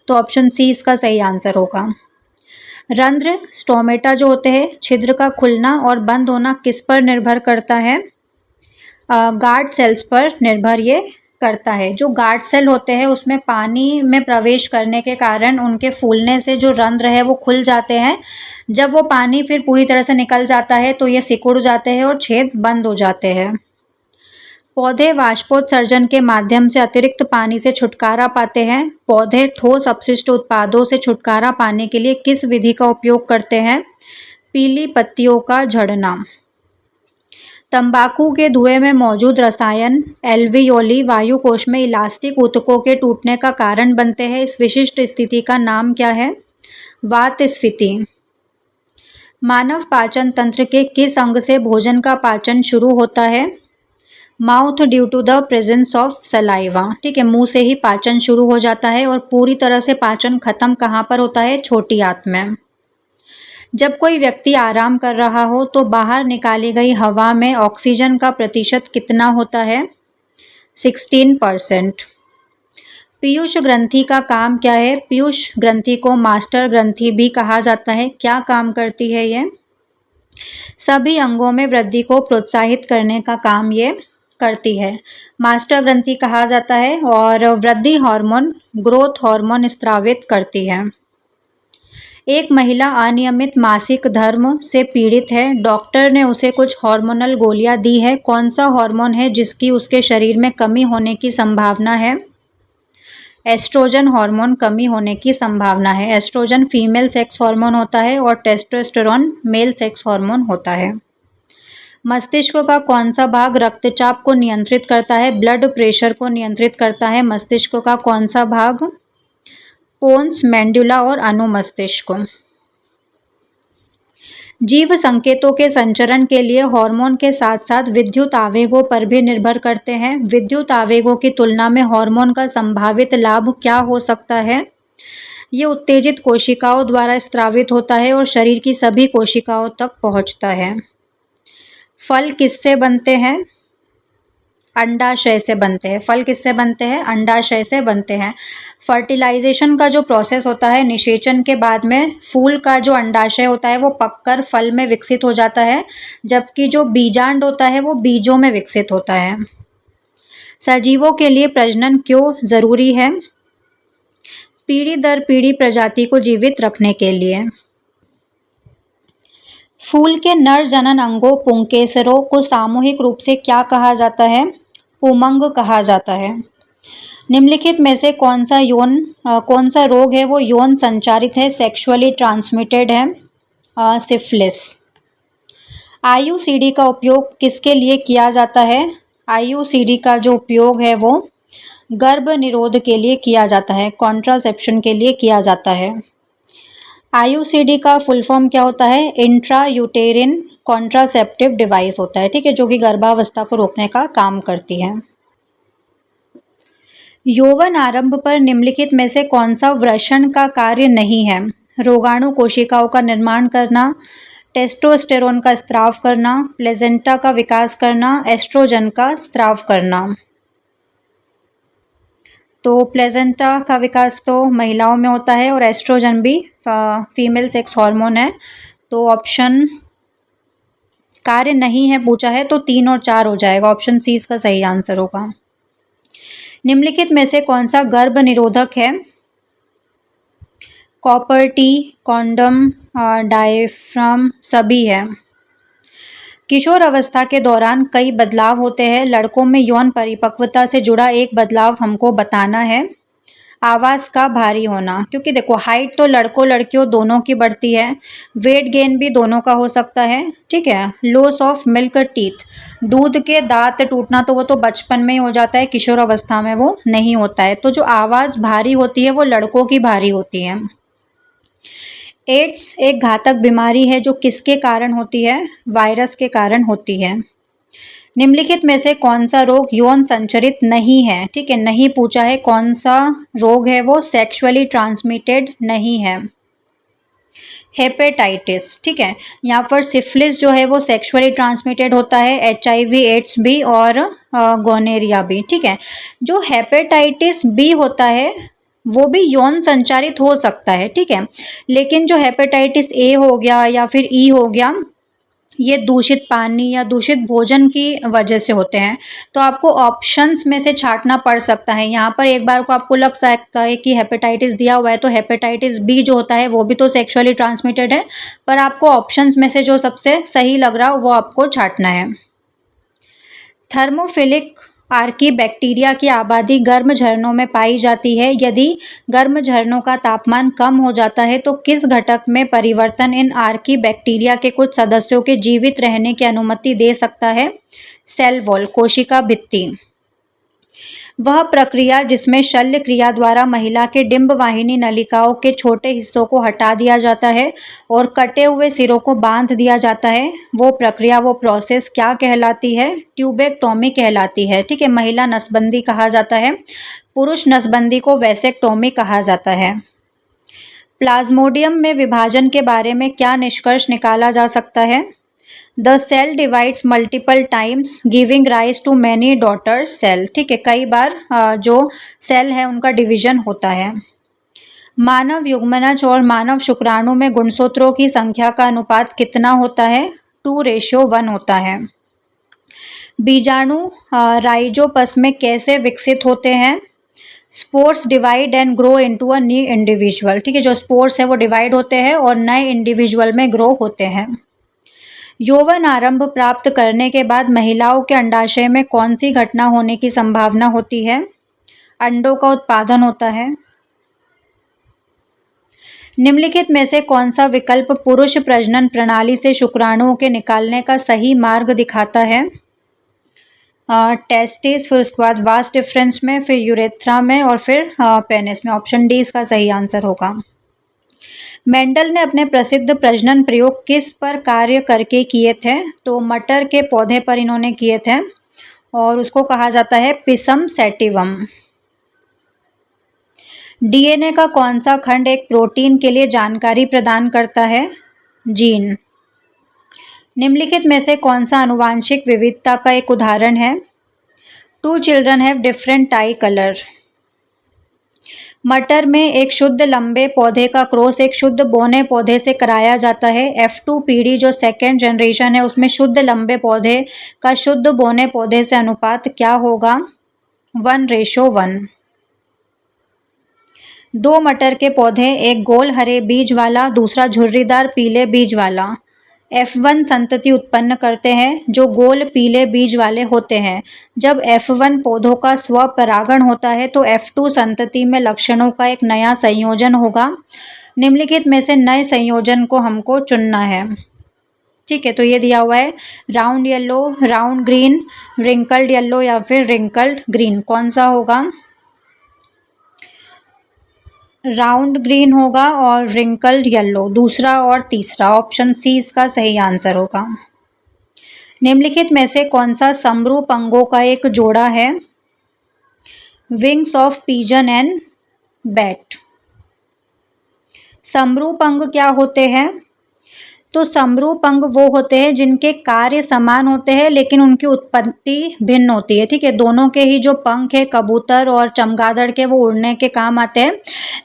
तो ऑप्शन सी इसका सही आंसर होगा। रंध्र, स्टोमेटा जो होते हैं, छिद्र का खुलना और बंद होना किस पर निर्भर करता है? गार्ड सेल्स पर निर्भर ये करता है। जो गार्ड सेल होते हैं उसमें पानी में प्रवेश करने के कारण उनके फूलने से जो रंध्र है वो खुल जाते हैं। जब वो पानी फिर पूरी तरह से निकल जाता है तो ये सिकुड़ जाते हैं और छेद बंद हो जाते हैं। पौधे वाष्पोत्सर्जन के माध्यम से अतिरिक्त पानी से छुटकारा पाते हैं। पौधे ठोस अपशिष्ट उत्पादों से छुटकारा पाने के लिए किस विधि का उपयोग करते हैं? पीली पत्तियों का झड़ना। तंबाकू के धुएं में मौजूद रसायन एल्वियोली वायु कोश में इलास्टिक ऊतकों के टूटने का कारण बनते हैं। इस विशिष्ट स्थिति का नाम क्या है? वात स्फीति। मानव पाचन तंत्र के किस अंग से भोजन का पाचन शुरू होता है? Mouth due to the presence of saliva. ठीक है, मुंह से ही पाचन शुरू हो जाता है और पूरी तरह से पाचन खत्म कहाँ पर होता है? छोटी आंत में। जब कोई व्यक्ति आराम कर रहा हो तो बाहर निकाली गई हवा में ऑक्सीजन का प्रतिशत कितना होता है? 16%। पीयूष ग्रंथि का काम क्या है? पीयूष ग्रंथि को मास्टर ग्रंथि भी कहा जाता है। क्या काम करती है ये? सभी अंगों में वृद्धि को प्रोत्साहित करने का काम ये करती है। मास्टर ग्रंथि कहा जाता है और वृद्धि हार्मोन, ग्रोथ हार्मोन स्रावित करती है। एक महिला अनियमित मासिक धर्म से पीड़ित है। डॉक्टर ने उसे कुछ हार्मोनल गोलियां दी है। कौन सा हार्मोन है जिसकी उसके शरीर में कमी होने की संभावना है? एस्ट्रोजन हार्मोन कमी होने की संभावना है। एस्ट्रोजन फीमेल सेक्स हार्मोन होता है और टेस्टोस्टेरोन मेल सेक्स हार्मोन होता है। मस्तिष्क का कौन सा भाग रक्तचाप को नियंत्रित करता है? ब्लड प्रेशर को नियंत्रित करता है। मस्तिष्क का कौन सा भाग? पोन्स, मेंडुला और अनुमस्तिष्क। जीव संकेतों के संचरण के लिए हार्मोन के साथ साथ विद्युत आवेगों पर भी निर्भर करते हैं। विद्युत आवेगों की तुलना में हार्मोन का संभावित लाभ क्या हो सकता है? ये उत्तेजित कोशिकाओं द्वारा स्रावित होता है और शरीर की सभी कोशिकाओं तक पहुंचता है। फल किससे बनते हैं? अंडाशय से बनते हैं। फल किससे बनते हैं? अंडाशय से बनते हैं। फर्टिलाइजेशन का जो प्रोसेस होता है, निषेचन के बाद में फूल का जो अंडाशय होता है वो पककर फल में विकसित हो जाता है, जबकि जो बीजांड होता है वो बीजों में विकसित होता है। सजीवों के लिए प्रजनन क्यों जरूरी है? पीढ़ी दर पीढ़ी प्रजाति को जीवित रखने के लिए। फूल के नर जनन अंगों पुंकेसरों को सामूहिक रूप से क्या कहा जाता है? पुमंग कहा जाता है। निम्नलिखित में से कौन सा रोग है वो यौन संचारित है, सेक्सुअली ट्रांसमिटेड है? सिफिलिस। आईयूसीडी का उपयोग किसके लिए किया जाता है? आईयूसीडी का जो उपयोग है वो गर्भ निरोध के लिए किया जाता है, कॉन्ट्रासेप्शन के लिए किया जाता है। आईयूसीडी का फुल फॉर्म क्या होता है? इंट्रा यूटेरिन कॉन्ट्रासेप्टिव डिवाइस होता है। ठीक है, जो कि गर्भावस्था को रोकने का काम करती है। यौवन आरंभ पर निम्नलिखित में से कौन सा वृषण का कार्य नहीं है? रोगाणु कोशिकाओं का निर्माण करना, टेस्टोस्टेरोन का स्राव करना, प्लेजेंटा का विकास करना, एस्ट्रोजन का स्राव करना। तो प्लेजेंटा का विकास तो महिलाओं में होता है और एस्ट्रोजन भी फीमेल सेक्स हार्मोन है। तो ऑप्शन कार्य नहीं है पूछा है तो 3 और 4 हो जाएगा। ऑप्शन सी इसका सही आंसर होगा। निम्नलिखित में से कौन सा गर्भ निरोधक है? कॉपर टी, कॉन्डम, डायफ्राम सभी है। किशोर अवस्था के दौरान कई बदलाव होते हैं। लड़कों में यौन परिपक्वता से जुड़ा एक बदलाव हमको बताना है। आवाज़ का भारी होना, क्योंकि देखो हाइट तो लड़कों लड़कियों दोनों की बढ़ती है, वेट गेन भी दोनों का हो सकता है। ठीक है। लॉस ऑफ मिल्क टीथ, दूध के दांत टूटना तो वो तो बचपन में ही हो जाता है, किशोर अवस्था में वो नहीं होता है। तो जो आवाज़ भारी होती है वो लड़कों की भारी होती है। एड्स एक घातक बीमारी है जो किसके कारण होती है? वायरस के कारण होती है। निम्नलिखित में से कौन सा रोग यौन संचरित नहीं है? ठीक है, नहीं पूछा है कौन सा रोग है वो सेक्सुअली ट्रांसमिटेड नहीं है। हेपेटाइटिस। ठीक है, यहाँ पर सिफिलिस जो है वो सेक्सुअली ट्रांसमिटेड होता है, HIV एड्स भी और गोनेरिया भी। ठीक है, जो हेपेटाइटिस बी होता है वो भी यौन संचारित हो सकता है। ठीक है, लेकिन जो हेपेटाइटिस ए हो गया या फिर ई हो गया, ये दूषित पानी या दूषित भोजन की वजह से होते हैं। तो आपको ऑप्शंस में से छांटना पड़ सकता है। यहाँ पर एक बार को आपको लग सकता है कि हेपेटाइटिस दिया हुआ है तो हेपेटाइटिस बी जो होता है वो भी तो सेक्सुअली ट्रांसमिटेड है, पर आपको ऑप्शंस में से जो सबसे सही लग रहा हो वो आपको छांटना है। थर्मोफिलिक आर्की बैक्टीरिया की आबादी गर्म झरनों में पाई जाती है। यदि गर्म झरनों का तापमान कम हो जाता है तो किस घटक में परिवर्तन इन आर्की बैक्टीरिया के कुछ सदस्यों के जीवित रहने की अनुमति दे सकता है? सेल वॉल, कोशिका भित्ति। वह प्रक्रिया जिसमें शल्य क्रिया द्वारा महिला के डिंब वाहिनी नलिकाओं के छोटे हिस्सों को हटा दिया जाता है और कटे हुए सिरों को बांध दिया जाता है, वो प्रक्रिया, वो प्रोसेस क्या कहलाती है? ट्यूबेक्टोमी कहलाती है। ठीक है, महिला नसबंदी कहा जाता है, पुरुष नसबंदी को वैसेक्टोमी कहा जाता है। प्लाज्मोडियम में विभाजन के बारे में क्या निष्कर्ष निकाला जा सकता है? The cell divides multiple times giving rise to many daughter cell. ठीक है, कई बार जो सेल है उनका डिवीजन होता है। मानव युग्मनज और मानव शुक्राणु में गुणसूत्रों की संख्या का अनुपात कितना होता है? 2:1 होता है। बीजाणु राइजोपस में कैसे विकसित होते हैं? Spores divide and grow into a new individual. ठीक है, जो स्पोर्स है वो डिवाइड होते हैं और नए इंडिविजुअल में ग्रो होते हैं। यौवन आरंभ प्राप्त करने के बाद महिलाओं के अंडाशय में कौन सी घटना होने की संभावना होती है? अंडों का उत्पादन होता है। निम्नलिखित में से कौन सा विकल्प पुरुष प्रजनन प्रणाली से शुक्राणुओं के निकालने का सही मार्ग दिखाता है? टेस्टिस, फिर उसके बाद वास डिफरेंस में, फिर यूरेथ्रा में और फिर पेनिस में। ऑप्शन डी इसका सही आंसर होगा। मेंडल ने अपने प्रसिद्ध प्रजनन प्रयोग किस पर कार्य करके किए थे? तो मटर के पौधे पर इन्होंने किए थे और उसको कहा जाता है पिसम सैटिवम। डीएनए का कौन सा खंड एक प्रोटीन के लिए जानकारी प्रदान करता है? जीन। निम्नलिखित में से कौन सा आनुवांशिक विविधता का एक उदाहरण है? 2 children have different I colour. मटर में एक शुद्ध लंबे पौधे का क्रॉस एक शुद्ध बौने पौधे से कराया जाता है। F2 पीढ़ी जो सेकेंड जनरेशन है उसमें शुद्ध लंबे पौधे का शुद्ध बौने पौधे से अनुपात क्या होगा? 1:1। 2 मटर के पौधे, एक गोल हरे बीज वाला, दूसरा झुर्रीदार पीले बीज वाला, F1 संतति उत्पन्न करते हैं जो गोल पीले बीज वाले होते हैं। जब F1 पौधों का स्वपरागण होता है तो F2 संतति में लक्षणों का एक नया संयोजन होगा। निम्नलिखित में से नए संयोजन को हमको चुनना है। ठीक है, तो ये दिया हुआ है round yellow, round green, wrinkled yellow या फिर रिंकल्ड ग्रीन। कौन सा होगा? राउंड ग्रीन होगा और रिंकल्ड येलो, दूसरा और तीसरा। ऑप्शन सी इसका सही आंसर होगा। निम्नलिखित में से कौन सा समरूप अंगों का एक जोड़ा है? Wings of pigeon and bat. समरूप अंग क्या होते हैं? तो समरूप अंग वो होते हैं जिनके कार्य समान होते हैं लेकिन उनकी उत्पत्ति भिन्न होती है। ठीक है, दोनों के ही जो पंख है कबूतर और चमगादड़ के वो उड़ने के काम आते हैं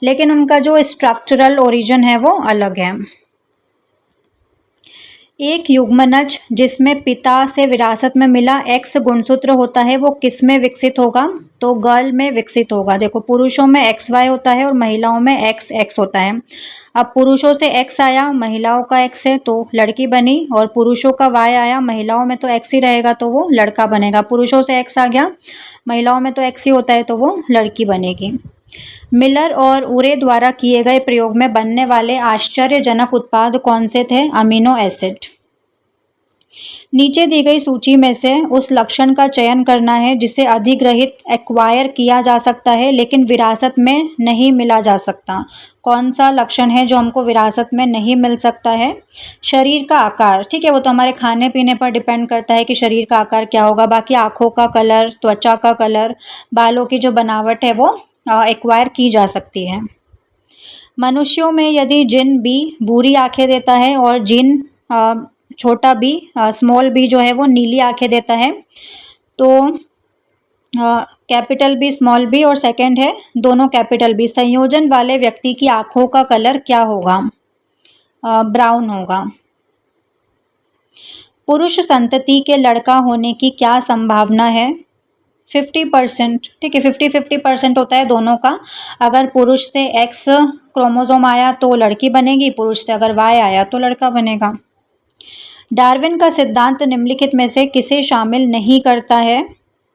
लेकिन उनका जो स्ट्रक्चरल ओरिजिन है वो अलग है। एक युग्मनज जिसमें पिता से विरासत में मिला X गुणसूत्र होता है वो किस में विकसित होगा? तो गर्ल में विकसित होगा। देखो, पुरुषों में XY होता है और महिलाओं में XX होता है। अब पुरुषों से X आया, महिलाओं का X है तो लड़की बनी, और पुरुषों का Y आया, महिलाओं में तो X ही रहेगा तो वो लड़का बनेगा। पुरुषों से X आ गया, महिलाओं में तो X ही होता है तो वो लड़की बनेगी। मिलर और उरे द्वारा किए गए प्रयोग में बनने वाले आश्चर्यजनक उत्पाद कौन से थे? Amino acid. नीचे दी गई सूची में से उस लक्षण का चयन करना है जिसे अधिग्रहित एक्वायर किया जा सकता है लेकिन विरासत में नहीं मिला जा सकता। कौन सा लक्षण है जो हमको विरासत में नहीं मिल सकता है? शरीर का आकार। ठीक है, वो तो हमारे खाने पीने पर डिपेंड करता है कि शरीर का आकार क्या होगा। बाकी आँखों का कलर, त्वचा का कलर, बालों की जो बनावट है वो एक्वायर की जा सकती है। मनुष्यों में यदि जिन बी भूरी आंखें देता है और जिन छोटा बी, स्मॉल बी जो है वो नीली आंखें देता है, तो कैपिटल बी, स्मॉल बी और सेकंड है दोनों कैपिटल बी, संयोजन वाले व्यक्ति की आंखों का कलर क्या होगा? ब्राउन होगा। पुरुष संतति के लड़का होने की क्या संभावना है? 50%। ठीक है, 50-50% होता है दोनों का। अगर पुरुष से X क्रोमोसोम आया तो लड़की बनेगी, पुरुष से अगर Y आया तो लड़का बनेगा। डार्विन का सिद्धांत निम्नलिखित में से किसे शामिल नहीं करता है?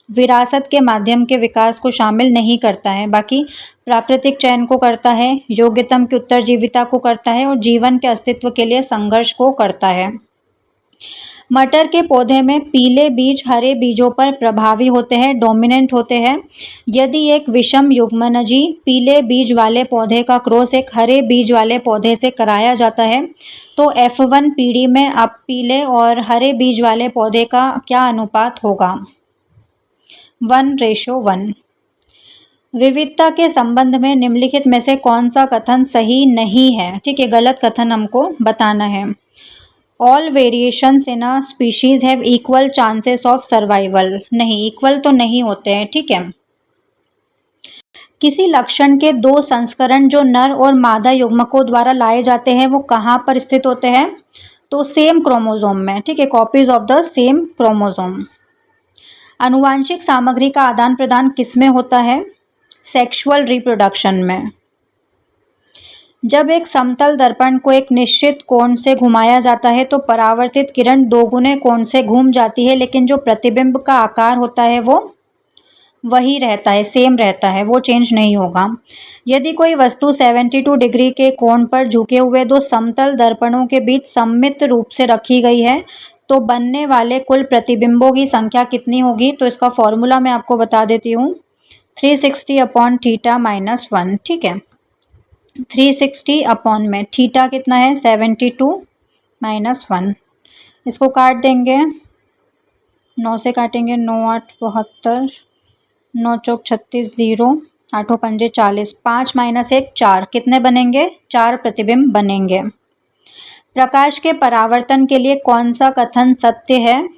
विरासत के माध्यम के विकास को शामिल नहीं करता है, बाकी प्राकृतिक चयन को करता है, योग्यतम की उत्तरजीविता को करता है और जीवन के अस्तित्व के लिए संघर्ष को करता है। मटर के पौधे में पीले बीज हरे बीजों पर प्रभावी होते हैं, डोमिनेंट होते हैं। यदि एक विषम युग्मनजी पीले बीज वाले पौधे का क्रॉस एक हरे बीज वाले पौधे से कराया जाता है तो F1 पीढ़ी में अब पीले और हरे बीज वाले पौधे का क्या अनुपात होगा? 1:1। विविधता के संबंध में निम्नलिखित में से कौन सा कथन सही नहीं है? ठीक है, गलत कथन हमको बताना है। All variations in a species have equal chances of survival. नहीं, इक्वल तो नहीं होते हैं। ठीक है, किसी लक्षण के दो संस्करण जो नर और मादा युग्मकों द्वारा लाए जाते हैं वो कहाँ पर स्थित होते हैं? तो सेम क्रोमोसोम में। ठीक है, copies of the same chromosome. आनुवांशिक सामग्री का आदान प्रदान किसमें होता है? सेक्सुअल रिप्रोडक्शन में। जब एक समतल दर्पण को एक निश्चित कोण से घुमाया जाता है तो परावर्तित किरण दोगुने कोण से घूम जाती है, लेकिन जो प्रतिबिंब का आकार होता है वो वही रहता है, सेम रहता है, वो चेंज नहीं होगा। यदि कोई वस्तु 72 डिग्री के कोण पर झुके हुए दो समतल दर्पणों के बीच सममित रूप से रखी गई है तो बनने वाले कुल प्रतिबिंबों की संख्या कितनी होगी? तो इसका फॉर्मूला मैं आपको बता देती हूँ, 360 अपॉन थीटा माइनस 1। ठीक है, 360 अपॉन में थीटा कितना है? 72 माइनस 1। इसको काट देंगे, 9 से काटेंगे, 9 8 72, 9 चौक 36, 0 8 पंजे 40, 5 माइनस 1 4, कितने बनेंगे? 4 प्रतिबिंब बनेंगे। प्रकाश के परावर्तन के लिए कौन सा कथन सत्य है?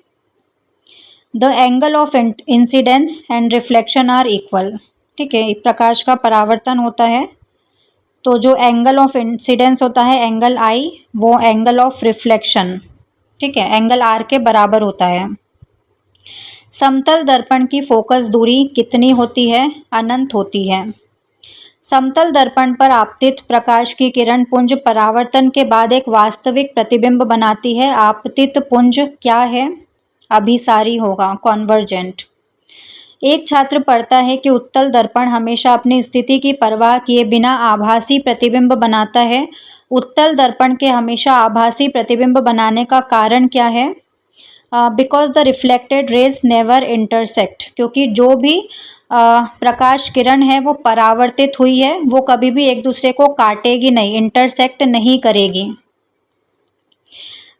The angle of incidence and reflection are equal. ठीक है, प्रकाश का परावर्तन होता है तो जो एंगल ऑफ इंसिडेंस होता है एंगल आई, वो एंगल ऑफ रिफ्लेक्शन, ठीक है, एंगल आर के बराबर होता है। समतल दर्पण की फोकस दूरी कितनी होती है? अनंत होती है। समतल दर्पण पर आपतित प्रकाश की किरण पुंज परावर्तन के बाद एक वास्तविक प्रतिबिंब बनाती है। आपतित पुंज क्या है? अभिसारी होगा, कॉन्वर्जेंट। एक छात्र पढ़ता है कि उत्तल दर्पण हमेशा अपनी स्थिति की परवाह किए बिना आभासी प्रतिबिंब बनाता है। उत्तल दर्पण के हमेशा आभासी प्रतिबिंब बनाने का कारण क्या है? Because the reflected raise never intersect, क्योंकि जो भी प्रकाश किरण है वो परावर्तित हुई है वो कभी भी एक दूसरे को काटेगी नहीं, इंटरसेक्ट नहीं करेगी।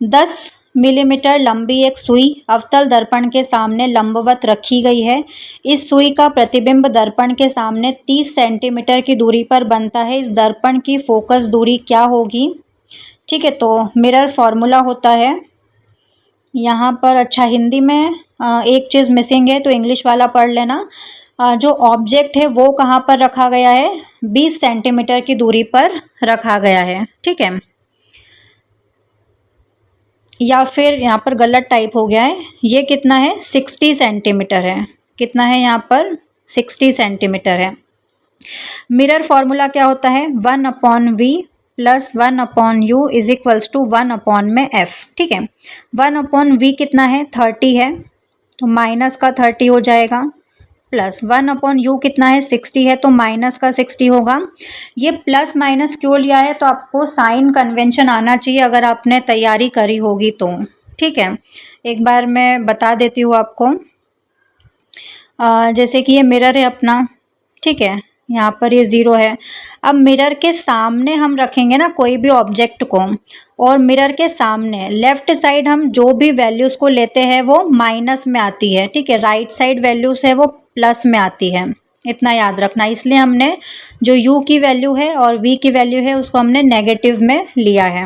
10 मिलीमीटर लंबी एक सुई अवतल दर्पण के सामने लंबवत रखी गई है। इस सुई का प्रतिबिंब दर्पण के सामने 30 सेंटीमीटर की दूरी पर बनता है। इस दर्पण की फोकस दूरी क्या होगी? ठीक है, तो मिरर फॉर्मूला होता है यहाँ पर। अच्छा, हिंदी में एक चीज़ मिसिंग है तो इंग्लिश वाला पढ़ लेना। जो ऑब्जेक्ट है वो कहाँ पर रखा गया है? 20 सेंटीमीटर की दूरी पर रखा गया है। ठीक है, या फिर यहाँ पर गलत टाइप हो गया है, ये कितना है? 60 सेंटीमीटर है। कितना है यहाँ पर? 60 सेंटीमीटर है। मिरर फॉर्मूला क्या होता है? 1/v plus 1/u is equals to 1 में f। ठीक है, 1/v कितना है? 30 है, तो माइनस का 30 हो जाएगा, प्लस 1/u कितना है? 60 है, तो माइनस का 60 होगा। ये प्लस माइनस क्यों लिया है? तो आपको साइन कन्वेंशन आना चाहिए अगर आपने तैयारी करी होगी तो। ठीक है, एक बार मैं बता देती हूँ आपको। जैसे कि ये मिरर है अपना, ठीक है, यहाँ पर ये 0 है। अब मिरर के सामने हम रखेंगे ना कोई भी ऑब्जेक्ट को, और मिरर के सामने लेफ्ट साइड हम जो भी वैल्यूज़ को लेते हैं वो माइनस में आती है। ठीक है, राइट साइड वैल्यूज़ है वो प्लस में आती है, इतना याद रखना। इसलिए हमने जो u की वैल्यू है और v की वैल्यू है उसको हमने नेगेटिव में लिया है।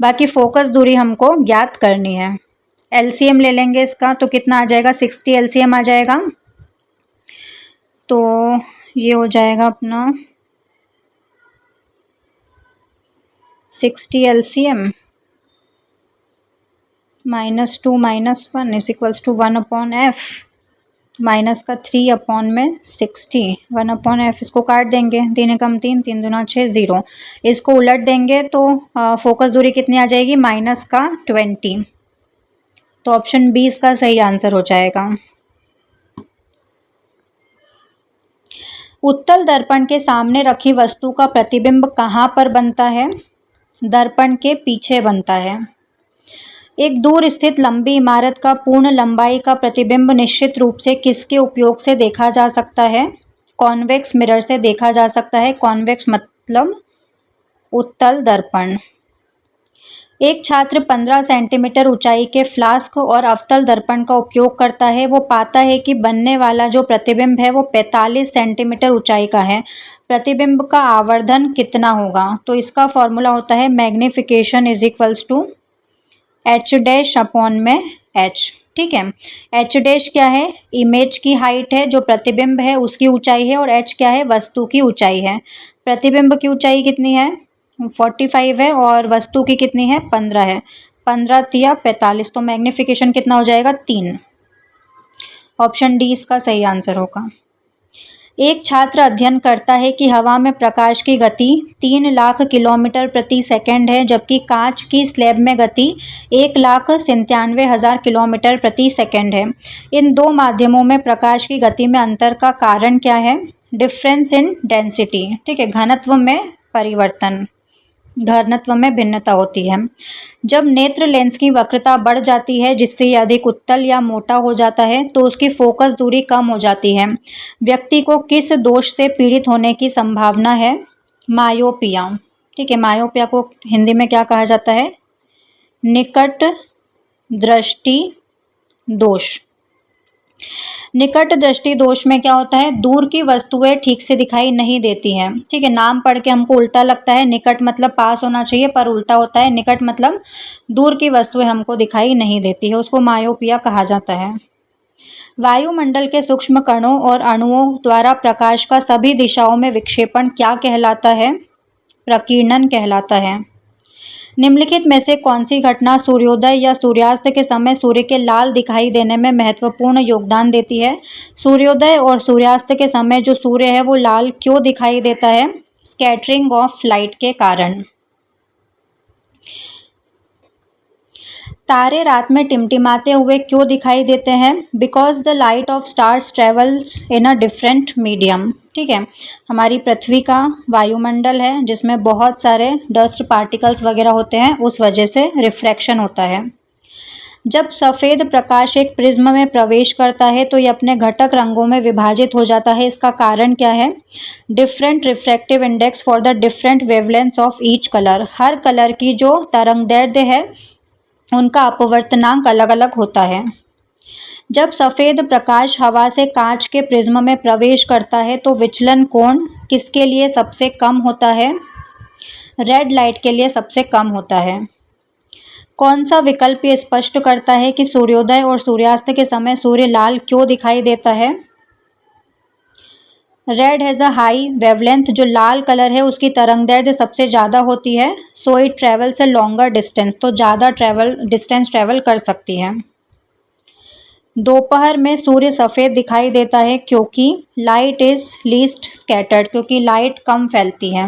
बाकी फोकस दूरी हमको ज्ञात करनी है। एलसीएम ले लेंगे इसका तो कितना आ जाएगा? 60 एलसीएम आ जाएगा, तो ये हो जाएगा अपना 60 LCM -2 - 1 is equals to 1/f। Minus का 3/60, 1/f इसको काट देंगे, 3 एकम 3, 3 दूना 6, 0। इसको उलट देंगे तो फोकस दूरी कितनी आ जाएगी, माइनस का 20। तो ऑप्शन बी इसका सही आंसर हो जाएगा। उत्तल दर्पण के सामने रखी वस्तु का प्रतिबिंब कहाँ पर बनता है? दर्पण के पीछे बनता है। एक दूर स्थित लंबी इमारत का पूर्ण लंबाई का प्रतिबिंब निश्चित रूप से किसके उपयोग से देखा जा सकता है? कॉन्वेक्स मिरर से देखा जा सकता है। कॉन्वेक्स मतलब उत्तल दर्पण। एक छात्र 15 सेंटीमीटर ऊंचाई के फ्लास्क और अवतल दर्पण का उपयोग करता है। वो पाता है कि बनने वाला जो प्रतिबिंब है वो 45 सेंटीमीटर ऊंचाई का है। प्रतिबिंब का आवर्धन कितना होगा? तो इसका फॉर्मूला होता है magnification is equals to h dash upon में एच। ठीक है, एच डैश क्या है? इमेज की हाइट है, जो प्रतिबिंब है उसकी ऊंचाई है, और एच क्या है? वस्तु की ऊंचाई है। प्रतिबिंब की ऊंचाई कितनी है? 45 है, और वस्तु की कितनी है? 15 है। 15 तिया 45, तो मैग्निफिकेशन कितना हो जाएगा? 3। ऑप्शन डी इसका सही आंसर होगा। एक छात्र अध्ययन करता है कि हवा में प्रकाश की गति 3 लाख किलोमीटर प्रति सेकंड है, जबकि कांच की स्लैब में गति 1,97,000 किलोमीटर प्रति सेकंड है। इन दो माध्यमों में प्रकाश की गति में अंतर का कारण क्या है? Difference in density. ठीक है, घनत्व में परिवर्तन, घनत्व में भिन्नता होती है। जब नेत्र लेंस की वक्रता बढ़ जाती है, जिससे यह अधिक उत्तल या मोटा हो जाता है, तो उसकी फोकस दूरी कम हो जाती है। व्यक्ति को किस दोष से पीड़ित होने की संभावना है? मायोपिया। ठीक है, मायोपिया को हिंदी में क्या कहा जाता है? निकट दृष्टि दोष। निकट दृष्टि दोष में क्या होता है? दूर की वस्तुएं ठीक से दिखाई नहीं देती हैं। ठीक है, नाम पढ़ के हमको उल्टा लगता है, निकट मतलब पास होना चाहिए, पर उल्टा होता है। निकट मतलब दूर की वस्तुएं हमको दिखाई नहीं देती है, उसको मायोपिया कहा जाता है। वायुमंडल के सूक्ष्म कणों और अणुओं द्वारा प्रकाश का सभी दिशाओं में विक्षेपण क्या कहलाता है? प्रकीर्णन कहलाता है। निम्नलिखित में से कौन सी घटना सूर्योदय या सूर्यास्त के समय सूर्य के लाल दिखाई देने में महत्वपूर्ण योगदान देती है? सूर्योदय और सूर्यास्त के समय जो सूर्य है वो लाल क्यों दिखाई देता है? स्कैटरिंग ऑफ लाइट के कारण। तारे रात में टिमटिमाते हुए क्यों दिखाई देते हैं? Because the light of stars travels in a different medium. ठीक है, हमारी पृथ्वी का वायुमंडल है जिसमें बहुत सारे डस्ट पार्टिकल्स वगैरह होते हैं, उस वजह से रिफ्रैक्शन होता है। जब सफ़ेद प्रकाश एक प्रिज्म में प्रवेश करता है तो ये अपने घटक रंगों में विभाजित हो जाता है। इसका कारण क्या है? Different refractive index for the different wavelengths of each colour. Her colour की जो तरंगदैर्ध्य है उनका अपवर्तनांक अलग अलग होता है। जब सफ़ेद प्रकाश हवा से कांच के प्रिज्म में प्रवेश करता है तो विचलन कोण किसके लिए सबसे कम होता है? रेड लाइट के लिए सबसे कम होता है। कौन सा विकल्प ये स्पष्ट करता है कि सूर्योदय और सूर्यास्त के समय सूर्य लाल क्यों दिखाई देता है? Red has a high wavelength. जो लाल कलर है उसकी तरंगदैर्ध्य सबसे ज़्यादा होती है, so it travels a longer distance, तो ज़्यादा डिस्टेंस ट्रेवल कर सकती है। दोपहर में सूर्य सफ़ेद दिखाई देता है क्योंकि लाइट इज़ लीस्ट स्कैटर्ड, क्योंकि लाइट कम फैलती है।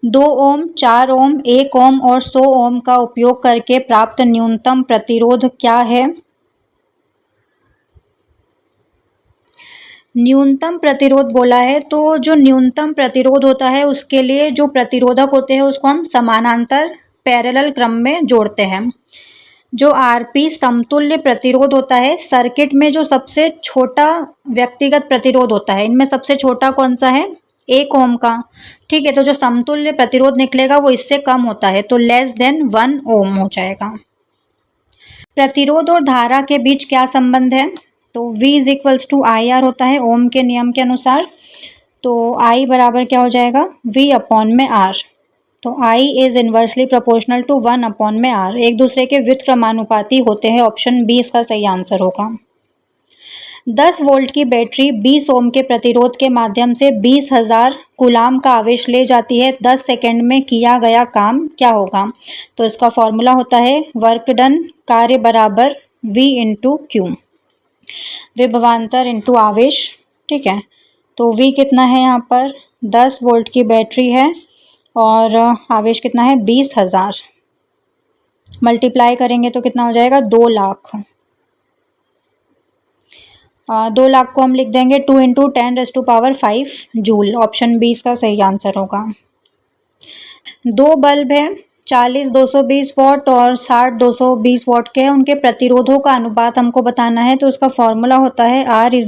2 ओम, 4 ओम, 1 ओम और 100 ओम का उपयोग करके प्राप्त न्यूनतम प्रतिरोध क्या है? न्यूनतम प्रतिरोध बोला है तो जो न्यूनतम प्रतिरोध होता है उसके लिए जो प्रतिरोधक होते हैं उसको हम समानांतर पैरेलल क्रम में जोड़ते हैं। जो आरपी समतुल्य प्रतिरोध होता है, सर्किट में जो सबसे छोटा व्यक्तिगत प्रतिरोध होता है, इनमें सबसे छोटा कौन सा है? 1 ओम का। ठीक है, तो जो समतुल्य प्रतिरोध निकलेगा वो इससे कम होता है, तो लेस देन 1 ओम हो जाएगा। प्रतिरोध और धारा के बीच क्या संबंध है? तो V is equals to I R होता है ओम के नियम के अनुसार। तो I बराबर क्या हो जाएगा? V अपॉन में R। तो I is inversely proportional to 1 upon में R। एक दूसरे के व्युत्क्रमानुपाती होते हैं। ऑप्शन बी इसका सही आंसर होगा। 10 वोल्ट की बैटरी 20 ओम के प्रतिरोध के माध्यम से 20,000 कूलाम का आवेश ले जाती है। 10 सेकेंड में किया गया काम क्या होगा? तो इसका फॉर्मूला होता है वर्क डन, कार्य बराबर V इंटू क्यू। विभवांतर इंटू आवेश, ठीक है। तो V कितना है यहाँ पर, 10 वोल्ट की बैटरी है और आवेश कितना है 20,000, मल्टीप्लाई करेंगे तो कितना हो जाएगा 2 लाख। 2 लाख को हम लिख देंगे 2 इंटू 10⁵ जूल। ऑप्शन बी इसका सही आंसर होगा। 2 बल्ब है, 40-220 वॉट और 60-220 वॉट के हैं, उनके प्रतिरोधों का अनुपात हमको बताना है। तो उसका फॉर्मूला होता है R =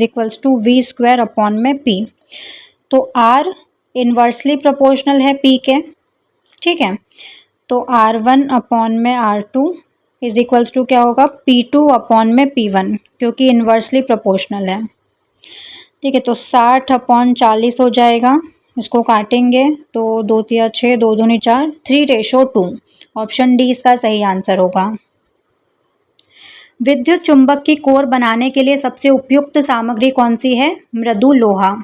V²/P। तो R इन्वर्सली प्रोपोर्शनल है P के, ठीक है। तो R1/R2 = क्या होगा, P2/P1, क्योंकि इन्वर्सली प्रोपोर्शनल है, ठीक है। तो 60/40 हो जाएगा, इसको काटेंगे तो 2 तिया 6, 2 दूनी 4, 3:2। ऑप्शन डी इसका सही आंसर होगा। विद्युत चुंबक की कोर बनाने के लिए सबसे उपयुक्त सामग्री कौन सी है, मृदु लोहा।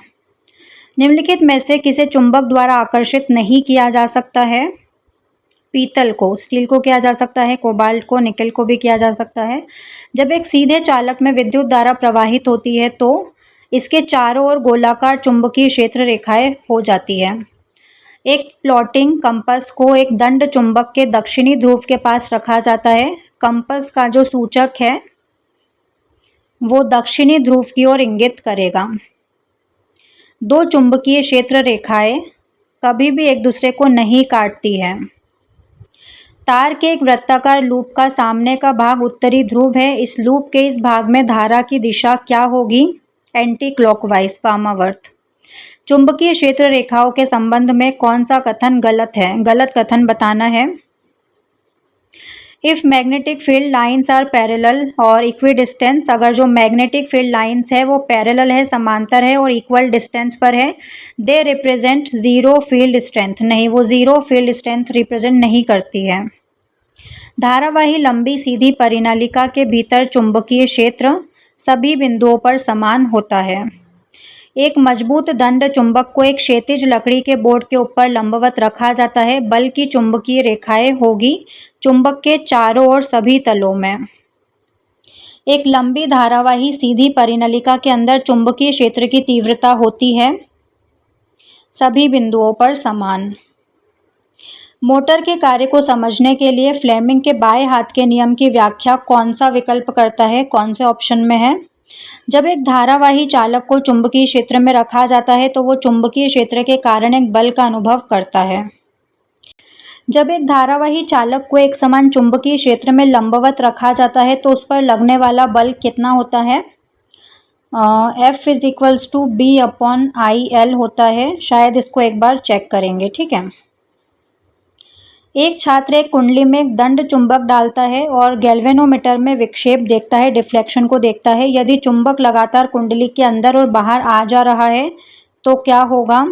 निम्नलिखित में से किसे चुंबक द्वारा आकर्षित नहीं किया जा सकता है, पीतल को, स्टील को किया जा सकता है, कोबाल्ट को, निकल को भी किया जा सकता है। जब एक सीधे चालक में विद्युत धारा प्रवाहित होती है तो इसके चारों ओर गोलाकार चुंबकीय क्षेत्र रेखाएं हो जाती है। एक प्लॉटिंग कंपास को एक दंड चुंबक के दक्षिणी ध्रुव के पास रखा जाता है। कंपास का जो सूचक है वो दक्षिणी ध्रुव की ओर इंगित करेगा। 2 चुंबकीय क्षेत्र रेखाएं कभी भी एक दूसरे को नहीं काटती है। तार के एक वृत्ताकार लूप का सामने का भाग उत्तरी ध्रुव है। इस लूप के इस भाग में धारा की दिशा क्या होगी, एंटी क्लॉकवाइज, वामावर्त। चुंबकीय क्षेत्र रेखाओं के संबंध में कौन सा कथन गलत है, गलत कथन बताना है। If magnetic field lines are parallel और इक्वी डिस्टेंस, अगर जो मैग्नेटिक फील्ड लाइंस है वो पैरेलल है, समांतर है और इक्वल डिस्टेंस पर है, they represent zero field strength, नहीं, वो जीरो फील्ड स्ट्रेंथ रिप्रेजेंट नहीं करती है। धारावाही लंबी सीधी परिनालिका के भीतर चुंबकीय क्षेत्र सभी बिंदुओं पर समान होता है। एक मजबूत दंड चुंबक को एक क्षैतिज लकड़ी के बोर्ड के ऊपर लंबवत रखा जाता है। बल की चुंबकीय रेखाएं होगी चुंबक के चारों ओर सभी तलों में। एक लंबी धारावाही सीधी परिनलिका के अंदर चुंबकीय क्षेत्र की तीव्रता होती है सभी बिंदुओं पर समान। मोटर के कार्य को समझने के लिए फ्लेमिंग के बाएं हाथ के नियम की व्याख्या कौन सा विकल्प करता है, कौन से ऑप्शन में है। जब एक धारावाही चालक को चुंबकीय क्षेत्र में रखा जाता है तो वो चुंबकीय क्षेत्र के कारण एक बल का अनुभव करता है। जब एक धारावाही चालक को एक समान चुंबकीय क्षेत्र में लंबवत रखा जाता है तो उस पर लगने वाला बल कितना होता है, F = B/IL होता है। शायद इसको एक बार चेक करेंगे, ठीक है। एक छात्र एक कुंडली में एक दंड चुंबक डालता है और गैल्वेनोमीटर में विक्षेप देखता है, डिफ्लेक्शन को देखता है। यदि चुंबक लगातार कुंडली के अंदर और बाहर आ जा रहा है तो क्या होगा,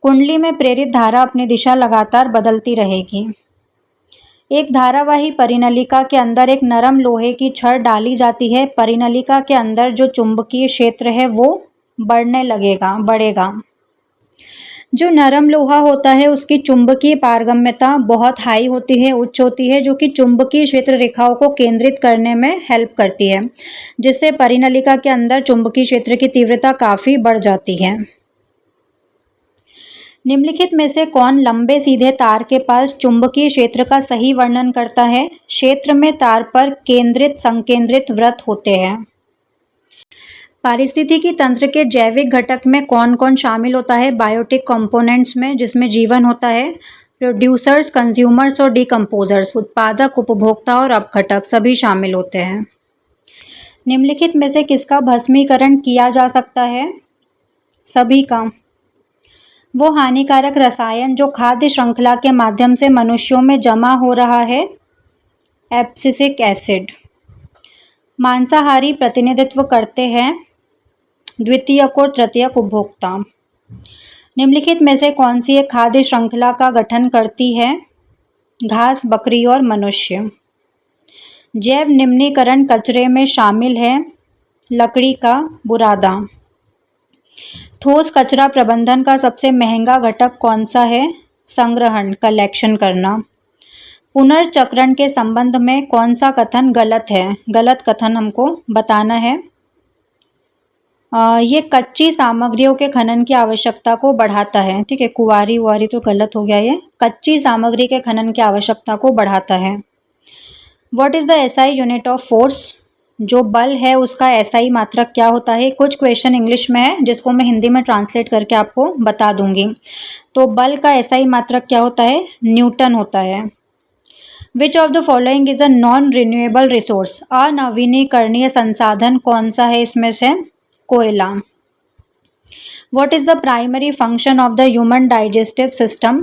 कुंडली में प्रेरित धारा अपनी दिशा लगातार बदलती रहेगी। एक धारावाही परिनलिका के अंदर एक नरम लोहे की छड़ डाली जाती है। परिनलिका के अंदर जो चुंबकीय क्षेत्र है वो बढ़ेगा। जो नरम लोहा होता है उसकी चुंबकीय पारगम्यता बहुत हाई होती है, उच्च होती है, जो कि चुंबकीय क्षेत्र रेखाओं को केंद्रित करने में हेल्प करती है, जिससे परिनलिका के अंदर चुंबकीय क्षेत्र की तीव्रता काफ़ी बढ़ जाती है। निम्नलिखित में से कौन लंबे सीधे तार के पास चुंबकीय क्षेत्र का सही वर्णन करता है। क्षेत्र में तार पर केंद्रित संकेंद्रित वृत्त होते हैं। पारिस्थितिकी तंत्र के जैविक घटक में कौन कौन शामिल होता है, बायोटिक कंपोनेंट्स में, जिसमें जीवन होता है। प्रोड्यूसर्स, कंज्यूमर्स और डिकम्पोजर्स, उत्पादक, उपभोक्ता और अपघटक सभी शामिल होते हैं। निम्नलिखित में से किसका भस्मीकरण किया जा सकता है, सभी का। वो हानिकारक रसायन जो खाद्य श्रृंखला के माध्यम से मनुष्यों में जमा हो रहा है, एब्सिसिक एसिड। मांसाहारी प्रतिनिधित्व करते हैं द्वितीयक और तृतीयक उपभोक्ता। निम्नलिखित में से कौन सी एक खाद्य श्रृंखला का गठन करती है, घास, बकरी और मनुष्य। जैव निम्नीकरण कचरे में शामिल है, लकड़ी का बुरादा। ठोस कचरा प्रबंधन का सबसे महंगा घटक कौन सा है, संग्रहण, कलेक्शन करना। पुनर्चक्रण के संबंध में कौन सा कथन गलत है? गलत कथन हमको बताना है। ये कच्ची सामग्रियों के खनन की आवश्यकता को बढ़ाता है। ठीक है, कुंवारी वुआरी तो गलत हो गया। ये कच्ची सामग्री के खनन की आवश्यकता को बढ़ाता है। What is the SI unit of force? जो बल है उसका एसआई मात्रक क्या होता है? कुछ क्वेश्चन इंग्लिश में है जिसको मैं हिंदी में ट्रांसलेट करके आपको बता दूंगी। तो बल का एसआई मात्रक क्या होता है? न्यूटन होता है। Which of the following is a non renewable resource? अनवीनीकरणीय संसाधन कौन सा है इसमें से? कोयला। What is the primary function of the human digestive system?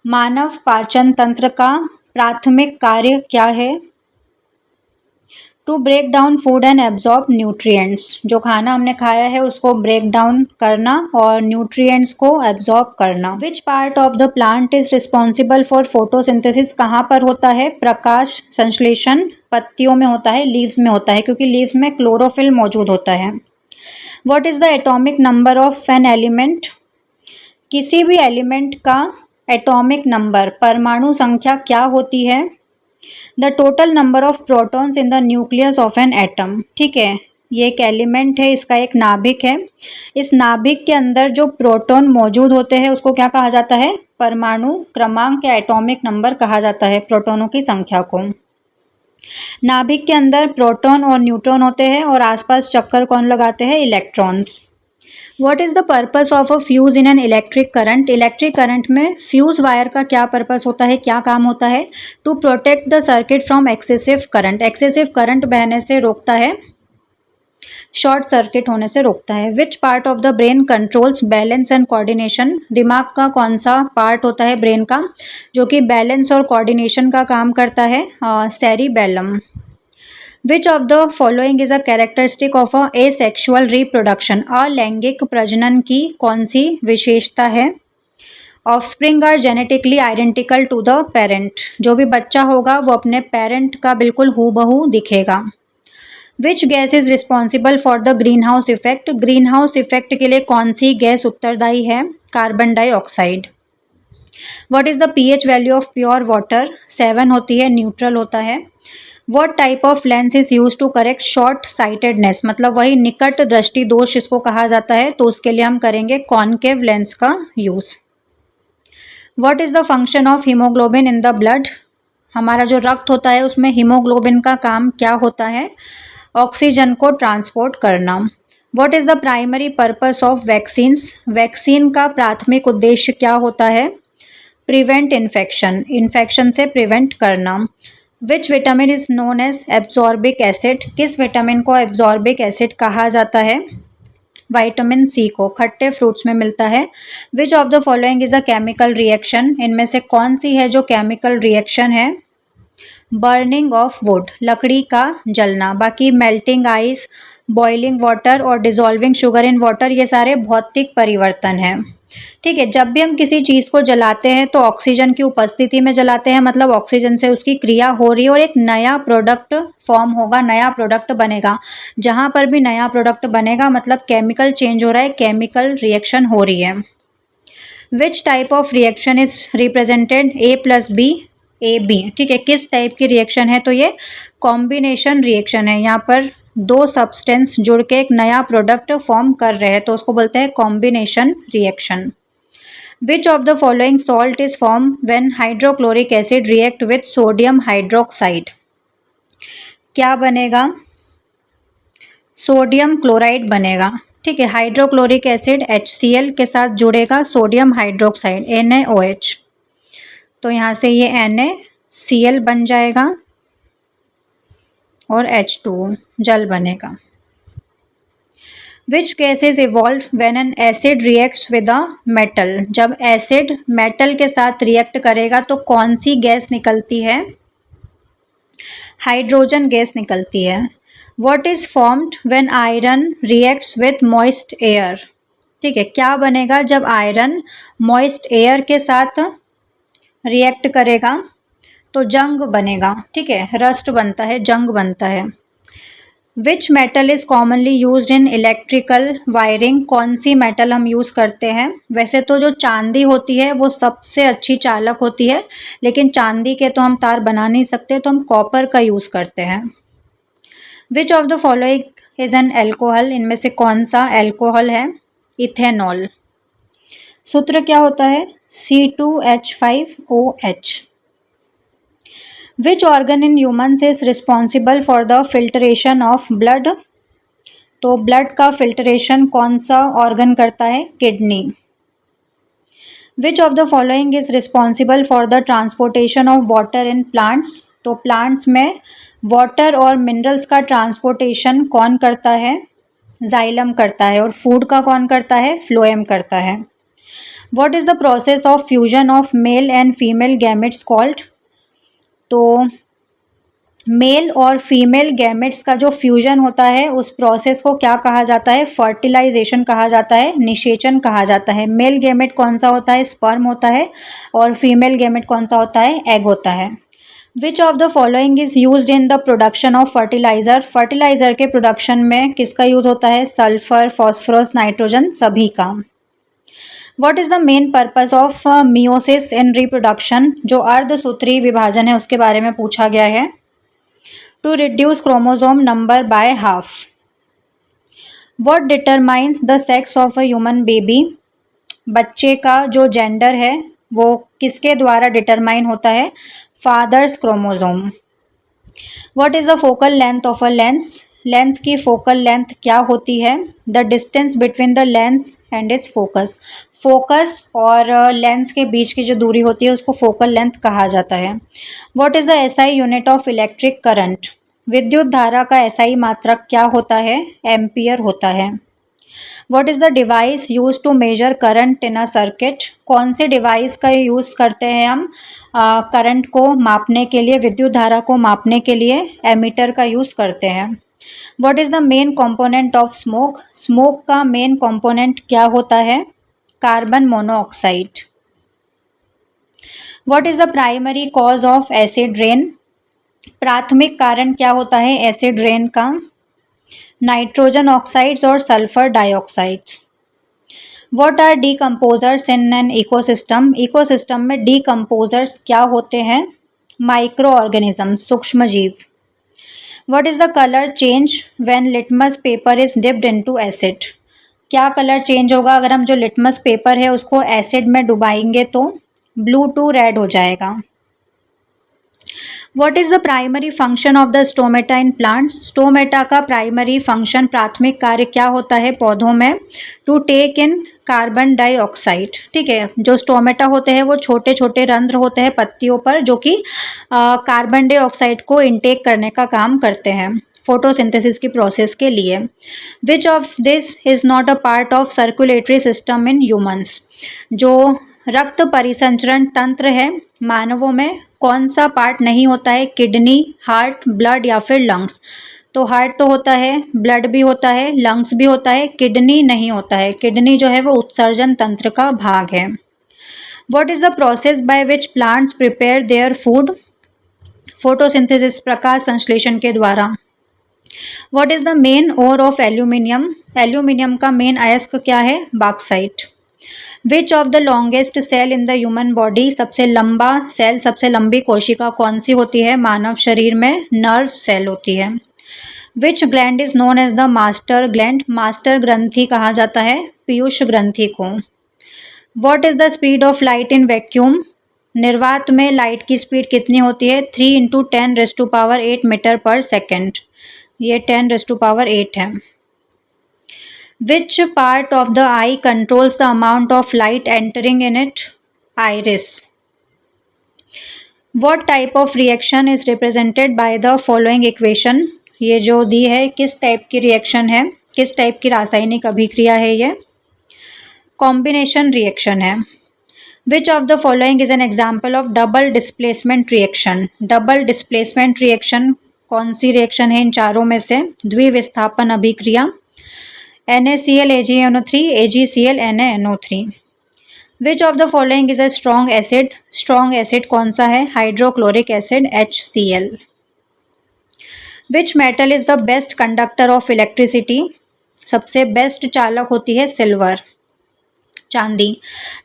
मानव पाचन तंत्र का प्राथमिक कार्य क्या है? To break down food and absorb nutrients. जो खाना हमने खाया है उसको ब्रेक डाउन करना और न्यूट्रिएंट्स को एब्जॉर्ब करना। Which part of the plant is responsible for photosynthesis? कहाँ पर होता है प्रकाश संश्लेषण? पत्तियों में होता है, लीव्स में होता है, क्योंकि लीव्स में क्लोरोफिल मौजूद होता है। What is the atomic number of an element? किसी भी एलिमेंट का एटॉमिक नंबर परमाणु संख्या क्या होती है? The total number of protons in the nucleus of an atom. ठीक है, ये एक एलिमेंट है, इसका एक नाभिक है। इस नाभिक के अंदर जो प्रोटॉन मौजूद होते हैं उसको क्या कहा जाता है? परमाणु क्रमांक या एटॉमिक नंबर कहा जाता है प्रोटॉनों की संख्या को। नाभिक के अंदर प्रोटॉन और न्यूट्रॉन होते हैं और आसपास चक्कर कौन लगाते हैं? Electrons. What is the purpose of a fuse in an electric current? Electric current में फ्यूज़ वायर का क्या पर्पस होता है, क्या काम होता है? To protect the circuit from excessive current. Excessive current बहने से रोकता है, शॉर्ट सर्किट होने से रोकता है। Which part of the brain controls balance and coordination? दिमाग का कौन सा पार्ट होता है ब्रेन का जो कि बैलेंस और कोऑर्डिनेशन का काम करता है? Cerebellum. Which of the following is a characteristic of a asexual reproduction? अलैंगिक प्रजनन की कौन सी विशेषता है? Offspring are genetically identical to the parent. जो भी बच्चा होगा वो अपने पेरेंट का बिल्कुल हूबहू दिखेगा। Which gas is responsible for the greenhouse effect? Greenhouse effect के लिए कौन सी गैस उत्तरदायी है? Carbon dioxide. What is the pH value of pure water? 7 होती है, न्यूट्रल होता है। What type of lens is use to correct short sightedness? मतलब वही निकट दृष्टि दोष इसको कहा जाता है, तो उसके लिए हम करेंगे कॉनकेव लेंस का use. What is the function of haemoglobin in the blood? हमारा जो रक्त होता है उसमें हीमोग्लोबिन का काम क्या होता है? ऑक्सीजन को ट्रांसपोर्ट करना। What is the primary purpose of vaccines? Vaccine का प्राथमिक उद्देश्य क्या होता है? प्रिवेंट इन्फेक्शन, इन्फेक्शन से प्रिवेंट करना। Which vitamin is known as ascorbic acid? किस विटामिन को एब्जॉर्बिक एसिड कहा जाता है? विटामिन सी को, खट्टे फ्रूट्स में मिलता है। Which of the following is a chemical reaction? इनमें से कौन सी है जो केमिकल रिएक्शन है? बर्निंग ऑफ वुड, लकड़ी का जलना। बाकी मेल्टिंग आइस, बॉइलिंग वाटर और डिजॉल्विंग शुगर इन वाटर ये सारे भौतिक परिवर्तन हैं। ठीक है, जब भी हम किसी चीज़ को जलाते हैं तो ऑक्सीजन की उपस्थिति में जलाते हैं, मतलब ऑक्सीजन से उसकी क्रिया हो रही है और एक नया प्रोडक्ट फॉर्म होगा, नया प्रोडक्ट बनेगा। जहाँ पर भी नया प्रोडक्ट बनेगा मतलब केमिकल चेंज हो रहा है, केमिकल रिएक्शन हो रही है। Which type of reaction is represented? A plus B, A B. ठीक है, किस टाइप की रिएक्शन है? तो ये कॉम्बिनेशन रिएक्शन है। यहाँ पर दो सब्सटेंस जुड़ के एक नया प्रोडक्ट फॉर्म कर रहे हैं तो उसको बोलते हैं combination reaction. Which of the following salt is form when hydrochloric acid react with sodium hydroxide? क्या बनेगा? सोडियम क्लोराइड बनेगा। ठीक है, हाइड्रोक्लोरिक एसिड HCl के साथ जुड़ेगा सोडियम हाइड्रोक्साइड NaOH, तो यहाँ से ये NaCl बन जाएगा और H2O जल बनेगा। Which gases evolve when an acid reacts with a metal? जब एसिड मेटल के साथ रिएक्ट करेगा तो कौन सी गैस निकलती है? हाइड्रोजन गैस निकलती है। What is formed when iron reacts with moist air? ठीक है, क्या बनेगा जब आयरन मॉइस्ट एयर के साथ रिएक्ट करेगा? तो जंग बनेगा। ठीक है, रस्ट बनता है, जंग बनता है। Which metal is commonly used in electrical wiring, कौन सी मेटल हम यूज़ करते हैं? वैसे तो जो चांदी होती है वो सबसे अच्छी चालक होती है, लेकिन चांदी के तो हम तार बना नहीं सकते, तो हम कॉपर का यूज़ करते हैं। विच of the following is an alcohol, इनमें से कौन सा एल्कोहल है? इथेनॉल। सूत्र क्या होता है? C2H5OH। Which organ in humans is responsible for the filtration of blood? तो ब्लड का फिल्ट्रेशन कौन सा ऑर्गन करता है? Kidney. Which of the following is responsible for the transportation of water in plants? तो प्लांट्स में वाटर और minerals का ट्रांसपोर्टेशन कौन करता है? जाइलम करता है। और फूड का कौन करता है? फ्लोएम करता है। What is the process of fusion of male and female gametes called? तो मेल और फीमेल गैमेट्स का जो फ्यूजन होता है उस प्रोसेस को क्या कहा जाता है? फर्टिलाइजेशन कहा जाता है, निषेचन कहा जाता है। मेल गैमेट कौन सा होता है? स्पर्म होता है। और फीमेल गैमेट कौन सा होता है? एग होता है। Which of the following is used in the production of fertilizer? Fertilizer के प्रोडक्शन में किसका यूज होता है? सल्फर, फॉस्फोरस, नाइट्रोजन, सभी का। What is the main purpose of meiosis in reproduction? जो अर्धसूत्री विभाजन है उसके बारे में पूछा गया है। To reduce chromosome number by half. What determines the sex of a human baby? बच्चे का जो जेंडर है वो किसके द्वारा डिटरमाइन होता है? Father's chromosome. What is the focal length of a lens? Lens की फोकल लेंथ क्या होती है? The distance between the lens and its focus. Focus और लेंस के बीच की जो दूरी होती है उसको फोकल लेंथ कहा जाता है। What is the SI unit of electric current? विद्युत धारा का एसआई मात्रक क्या होता है? एम्पियर होता है। What is the device use to measure current in a circuit? कौन से डिवाइस का यूज़ करते हैं हम करंट को मापने के लिए, विद्युत धारा को मापने के लिए? एमीटर का यूज़ करते हैं। What is the main component of smoke? Smoke का मेन कंपोनेंट क्या होता है? Carbon monoxide. What is the primary cause of acid rain? प्राथमिक कारण क्या होता है एसिड रेन का? नाइट्रोजन ऑक्साइड्स और sulphur dioxides. What are decomposers in an ecosystem? Ecosystem में डीकम्पोजर्स क्या होते हैं? माइक्रो ऑर्गेनिज्म, सूक्ष्म जीव। What is the colour change when litmus paper is dipped into acid? क्या कलर चेंज होगा अगर हम जो लिटमस पेपर है उसको एसिड में डुबाएंगे? तो ब्लू टू रेड हो जाएगा। What is the primary function of the stomata in plants? Stomata का प्राइमरी फंक्शन, प्राथमिक कार्य क्या होता है पौधों में? To take in carbon dioxide. ठीक है, जो स्टोमेटा होते हैं वो छोटे छोटे रंध्र होते हैं पत्तियों पर जो कि कार्बन डाइऑक्साइड को इनटेक करने का काम करते हैं फोटोसिंथेसिस की प्रोसेस के लिए। Which of this is not a part of circulatory system in humans? जो रक्त परिसंचरण तंत्र है मानवों में कौन सा पार्ट नहीं होता है? किडनी, हार्ट, ब्लड या फिर लंग्स? तो हार्ट तो होता है, ब्लड भी होता है, लंग्स भी होता है, किडनी नहीं होता है। किडनी जो है वो उत्सर्जन तंत्र का भाग है। What is the process by which plants prepare their food? Photosynthesis, प्रकाश संश्लेषण के द्वारा। What is the main ore of aluminium? Aluminium का मेन अयस्क क्या है? Bauxite. Which of the longest cell in the human body? सबसे लंबा सेल, सबसे लंबी कोशिका कौन सी होती है मानव शरीर में? नर्व सेल होती है। Which gland is known as the master gland? Master ग्रंथि कहा जाता है पीयूष ग्रंथि को। What is the speed of light in vacuum? निर्वात में लाइट की स्पीड कितनी होती है? 3 × 10⁸ मीटर पर सेकेंड। ये 10⁸ है। Which part of the eye controls the amount of light entering in it? Iris. What type of reaction is represented by the following equation? ये जो दी है किस टाइप की रिएक्शन है, किस टाइप की रासायनिक अभिक्रिया है? ये कॉम्बिनेशन रिएक्शन है। Which of the following is an example of double displacement reaction? Double displacement reaction कौन सी रिएक्शन है इन चारों में से? द्विविस्थापन अभिक्रिया। NaCl AgNO3 AgCl NaNO3। Which of the following is a strong acid? Strong acid कौन सा है? Hydrochloric acid HCl। Which metal is the best conductor of electricity? सबसे बेस्ट चालक होती है सिल्वर, चांदी।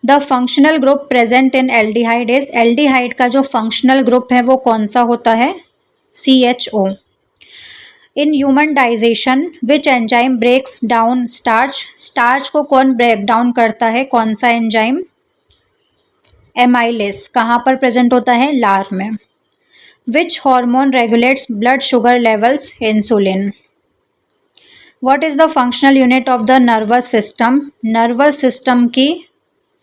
The functional group present in aldehyde is, aldehyde का जो फंक्शनल ग्रुप है वो कौन सा होता है? CHO। In human digestion which enzyme breaks down starch, starch को कौन ब्रेक डाउन करता है, कौन सा एंजाइम? एमाइलेस। कहाँ पर प्रेजेंट होता है? लार में। Which hormone regulates blood sugar levels? Insulin. What is the functional unit of the nervous system? Nervous system की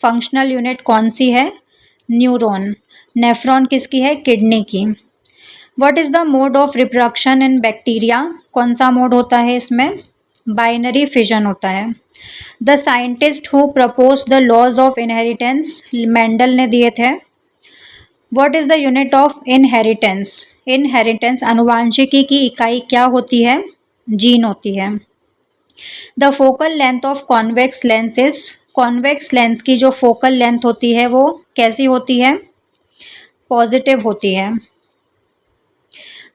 फंक्शनल यूनिट कौन सी है? न्यूरॉन। नेफ्रॉन किसकी है? किडनी की। What is the mode of reproduction in bacteria? कौन सा mode होता है इसमें? बाइनरी फिजन होता है। The scientist who propose the laws of inheritance, Mendel ने दिए थे। What is the unit of inheritance? Inheritance अनुवांशिकी की इकाई क्या होती है? जीन होती है। The focal length of convex lens is, convex lens की जो फोकल लेंथ होती है वो कैसी होती है? पॉजिटिव होती है।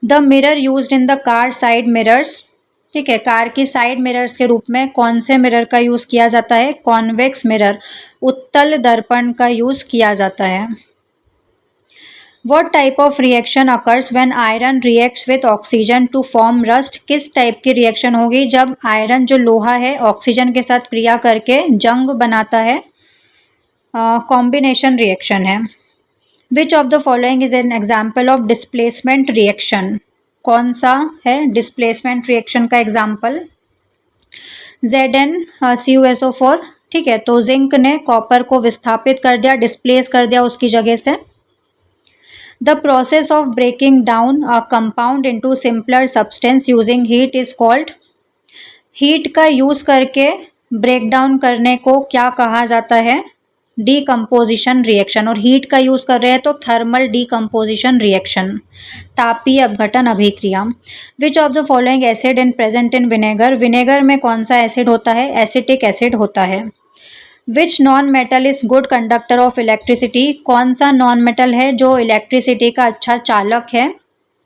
The mirror used in the car side mirrors, ठीक है, कार की साइड मिरर्स के रूप में कौन से मिरर का यूज़ किया जाता है? कॉन्वेक्स मिरर, उत्तल दर्पण का यूज़ किया जाता है। What type of reaction occurs when iron reacts with oxygen to form rust? किस टाइप की रिएक्शन होगी जब आयरन जो लोहा है ऑक्सीजन के साथ क्रिया करके जंग बनाता है? कॉम्बिनेशन रिएक्शन है। Which of the following is an example of displacement reaction? कौन सा है डिस्प्लेसमेंट रिएक्शन का एग्जाम्पल? ZnCuSO4, ठीक है, तो जिंक ने कॉपर को विस्थापित कर दिया, डिस्प्लेस कर दिया उसकी जगह से। The process of breaking down a compound into simpler substance using heat is called, heat का यूज़ करके ब्रेक डाउन करने को क्या कहा जाता है? Decomposition reaction. और हीट का यूज़ कर रहे हैं तो थर्मल डीकम्पोजिशन रिएक्शन, तापीय अपघटन अभिक्रिया। विच of the following acid in present in vinegar, vinegar में कौन सा एसिड होता है? एसिटिक एसिड होता है। Which non metal is good conductor of electricity, कौन सा नॉन मेटल है जो इलेक्ट्रिसिटी का अच्छा चालक है?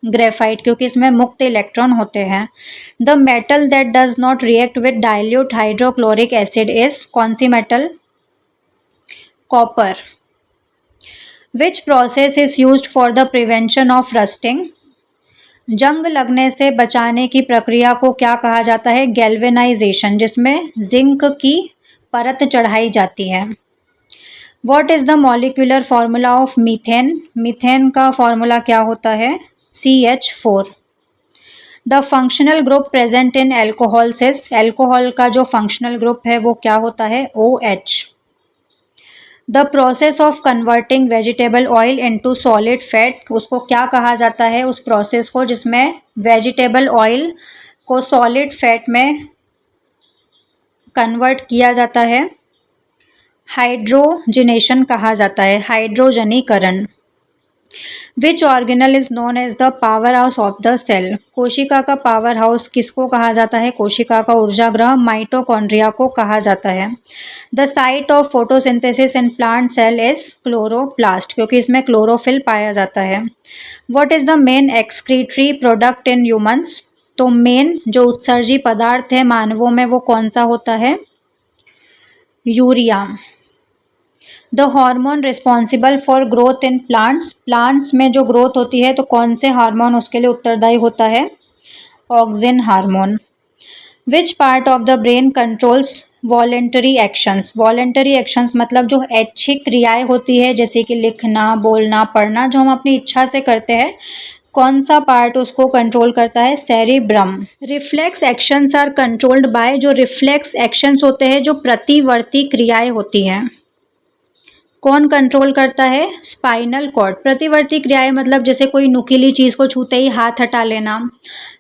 ग्रेफाइट, क्योंकि इसमें मुक्त इलेक्ट्रॉन होते हैं। The metal that does not react with dilute hydrochloric acid is, कौन सी metal? Copper. Which process is used for the prevention of rusting, जंग लगने से बचाने की प्रक्रिया को क्या कहा जाता है? गैल्वेनाइजेशन, जिसमें जिंक की परत चढ़ाई जाती है। What is the molecular formula of methane, methane का फार्मूला क्या होता है? CH4। The functional group present in alcohols is, alcohol का जो फंक्शनल ग्रुप है वो क्या होता है? OH। The process of converting vegetable oil into solid fat, उसको क्या कहा जाता है? उस प्रोसेस को जिसमें वेजिटेबल ऑयल को सॉलिड फैट में कन्वर्ट किया जाता है? हाइड्रोजनेशन कहा जाता है, हाइड्रोजनीकरण। Which organelle is known as the powerhouse of the cell, कोशिका का पावर हाउस किसको कहा जाता है? कोशिका का ऊर्जा ग्रह माइटोकॉन्ड्रिया को कहा जाता है। The site of photosynthesis in plant cell is chloroplast, क्योंकि इसमें क्लोरोफिल पाया जाता है। What is the main excretory product in humans, तो मेन जो उत्सर्जी पदार्थ है मानवों में वो कौन सा होता है? Urea. The hormone responsible for growth in plants, plants में जो ग्रोथ होती है तो कौन से हार्मोन उसके लिए उत्तरदायी होता है? Auxin hormone. Which part of the brain controls voluntary actions, voluntary actions मतलब जो ऐच्छिक क्रियाएं होती है जैसे कि लिखना, बोलना, पढ़ना, जो हम अपनी इच्छा से करते हैं, कौन सा पार्ट उसको कंट्रोल करता है? Cerebrum. Reflex actions are controlled by, जो रिफ्लेक्स एक्शंस होते हैं जो प्रतिवर्ती क्रियाएं होती हैं, कौन कंट्रोल करता है? Spinal cord. प्रतिवर्ती क्रियाएं मतलब जैसे कोई नुकीली चीज़ को छूते ही हाथ हटा लेना,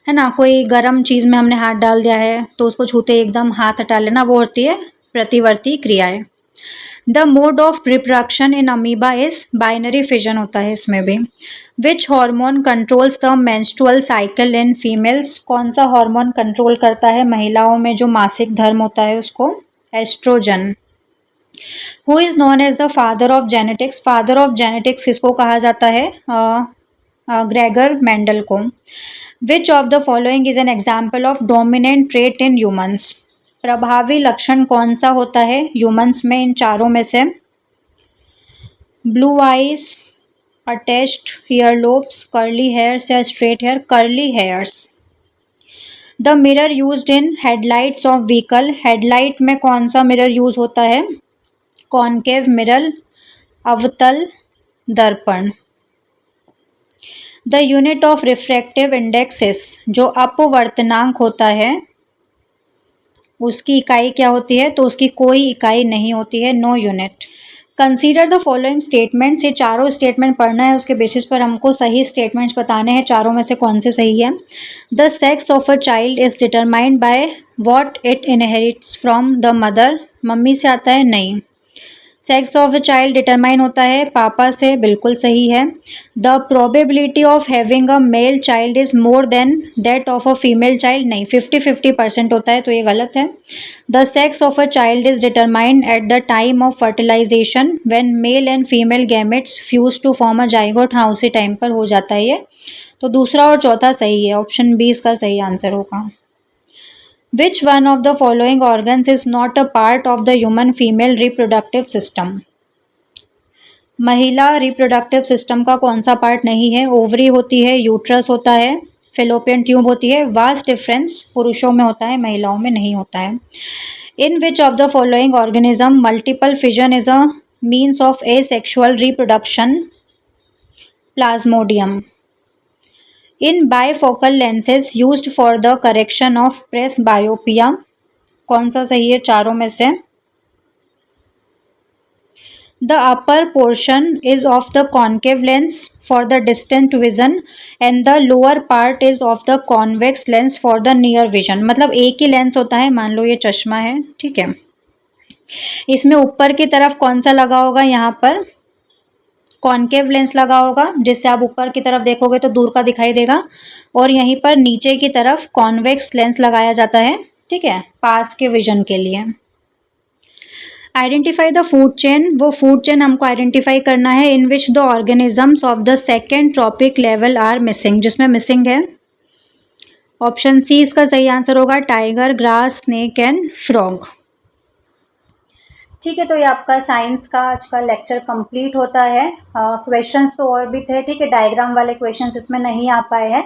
है ना, कोई गर्म चीज़ में हमने हाथ डाल दिया है तो उसको छूते ही एकदम हाथ हटा लेना, वो होती है प्रतिवर्ती क्रियाएं। The mode of reproduction in amoeba is, binary fission होता है इसमें भी। Which hormone controls the menstrual cycle in females, कौन सा हार्मोन कंट्रोल करता है महिलाओं में जो मासिक धर्म होता है उसको? Estrogen. Who is known as the father of genetics, father of genetics किसको कहा जाता है? ग्रेगर मेंडल को। Which of the following is an example of dominant trait in humans? प्रभावी लक्षण कौन सा होता है ह्यूमंस में इन चारों में से? Blue eyes, attached earlobes, curly hairs या straight hair? Curly hairs. The mirror used in headlights of vehicle, headlight में कौन सा मिरर यूज होता है? कॉनकेव मिरर, अवतल, दर्पण। The unit of refractive index is, जो अपवर्तनांक होता है उसकी इकाई क्या होती है? तो उसकी कोई इकाई नहीं होती है, no unit. Consider the following statements, ये चारों स्टेटमेंट पढ़ना है, उसके बेसिस पर हमको सही स्टेटमेंट्स बताने हैं, चारों में से कौन से सही है। The sex of a child is determined by what it inherits from the mother, mummy से आता है? नहीं। Sex of a child determine होता है पापा से, बिल्कुल सही है। The probability of having a male child is more than that of a female child, नहीं, 50-50% होता है, तो ये गलत है। The sex of a child is determined at the time of fertilisation when male and female gametes fuse to form a zygote, हाँ उसी time पर हो जाता है ये। तो दूसरा और चौथा सही है, ऑप्शन बी इसका सही आंसर होगा। Which one of the following organs is not a part of the human female reproductive system? महिला रिप्रोडक्टिव सिस्टम का कौन सा पार्ट नहीं है? ओवरी होती है, यूट्रस होता है, फेलोपियन ट्यूब होती है। वास्ट डिफरेंस, पुरुषों में होता है, महिलाओं में नहीं होता है। In which of the following organism multiple fission is a means of asexual reproduction? Plasmodium. In bifocal lenses used for the correction of presbyopia, कौन सा सही है चारों में से? The upper portion is of the concave lens for the distant vision and the lower part is of the convex lens for the near vision, मतलब एक ही lens होता है, मान लो ये चश्मा है, ठीक है। इसमें ऊपर की तरफ कौन सा लगा होगा? यहाँ पर कॉन्केव लेंस लगा होगा, जिससे आप ऊपर की तरफ देखोगे तो दूर का दिखाई देगा, और यहीं पर नीचे की तरफ कॉन्वेक्स लेंस लगाया जाता है, ठीक है, पास के विजन के लिए। आइडेंटिफाई द फूड चेन, वो फूड चेन हमको आइडेंटिफाई करना है in which the organisms of the second trophic level are missing, जिसमें मिसिंग है। ऑप्शन सी इसका सही आंसर होगा, tiger, grass, snake and frog. ठीक है, तो ये आपका साइंस का आज का लेक्चर कंप्लीट होता है। क्वेश्चंस तो और भी थे, ठीक है, डायग्राम वाले क्वेश्चंस इसमें नहीं आ पाए हैं,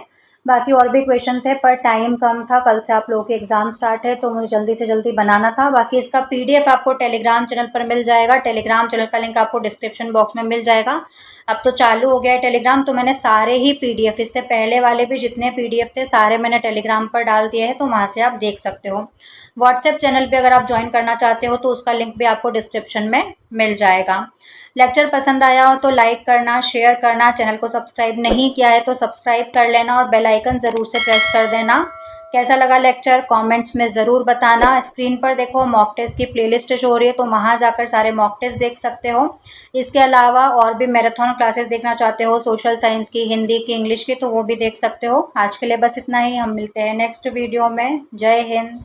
बाकी और भी क्वेश्चन थे, पर टाइम कम था, कल से आप लोगों के एग्जाम स्टार्ट है तो मुझे जल्दी से जल्दी बनाना था। बाकी इसका पीडीएफ आपको टेलीग्राम चैनल पर मिल जाएगा, टेलीग्राम चैनल का लिंक आपको डिस्क्रिप्शन बॉक्स में मिल जाएगा। अब तो चालू हो गया है टेलीग्राम, तो मैंने सारे ही पीडीएफ, इससे पहले वाले भी जितने पीडीएफ थे सारे मैंने टेलीग्राम पर डाल दिए हैं, तो वहाँ से आप देख सकते हो। व्हाट्सएप चैनल पे अगर आप ज्वाइन करना चाहते हो तो उसका लिंक भी आपको डिस्क्रिप्शन में मिल जाएगा। लेक्चर पसंद आया हो तो लाइक करना, शेयर करना, चैनल को सब्सक्राइब नहीं किया है तो सब्सक्राइब कर लेना और बेल आइकन ज़रूर से प्रेस कर देना। कैसा लगा लेक्चर कमेंट्स में ज़रूर बताना। स्क्रीन पर देखो मॉक टेस्ट की प्लेलिस्ट शो हो रही है, तो वहाँ जाकर सारे मॉक टेस्ट देख सकते हो। इसके अलावा और भी मैराथन क्लासेस देखना चाहते हो, सोशल साइंस की, हिंदी की, इंग्लिश की, तो वो भी देख सकते हो। आज के लिए बस इतना ही, हम मिलते हैं नेक्स्ट वीडियो में। जय हिंद।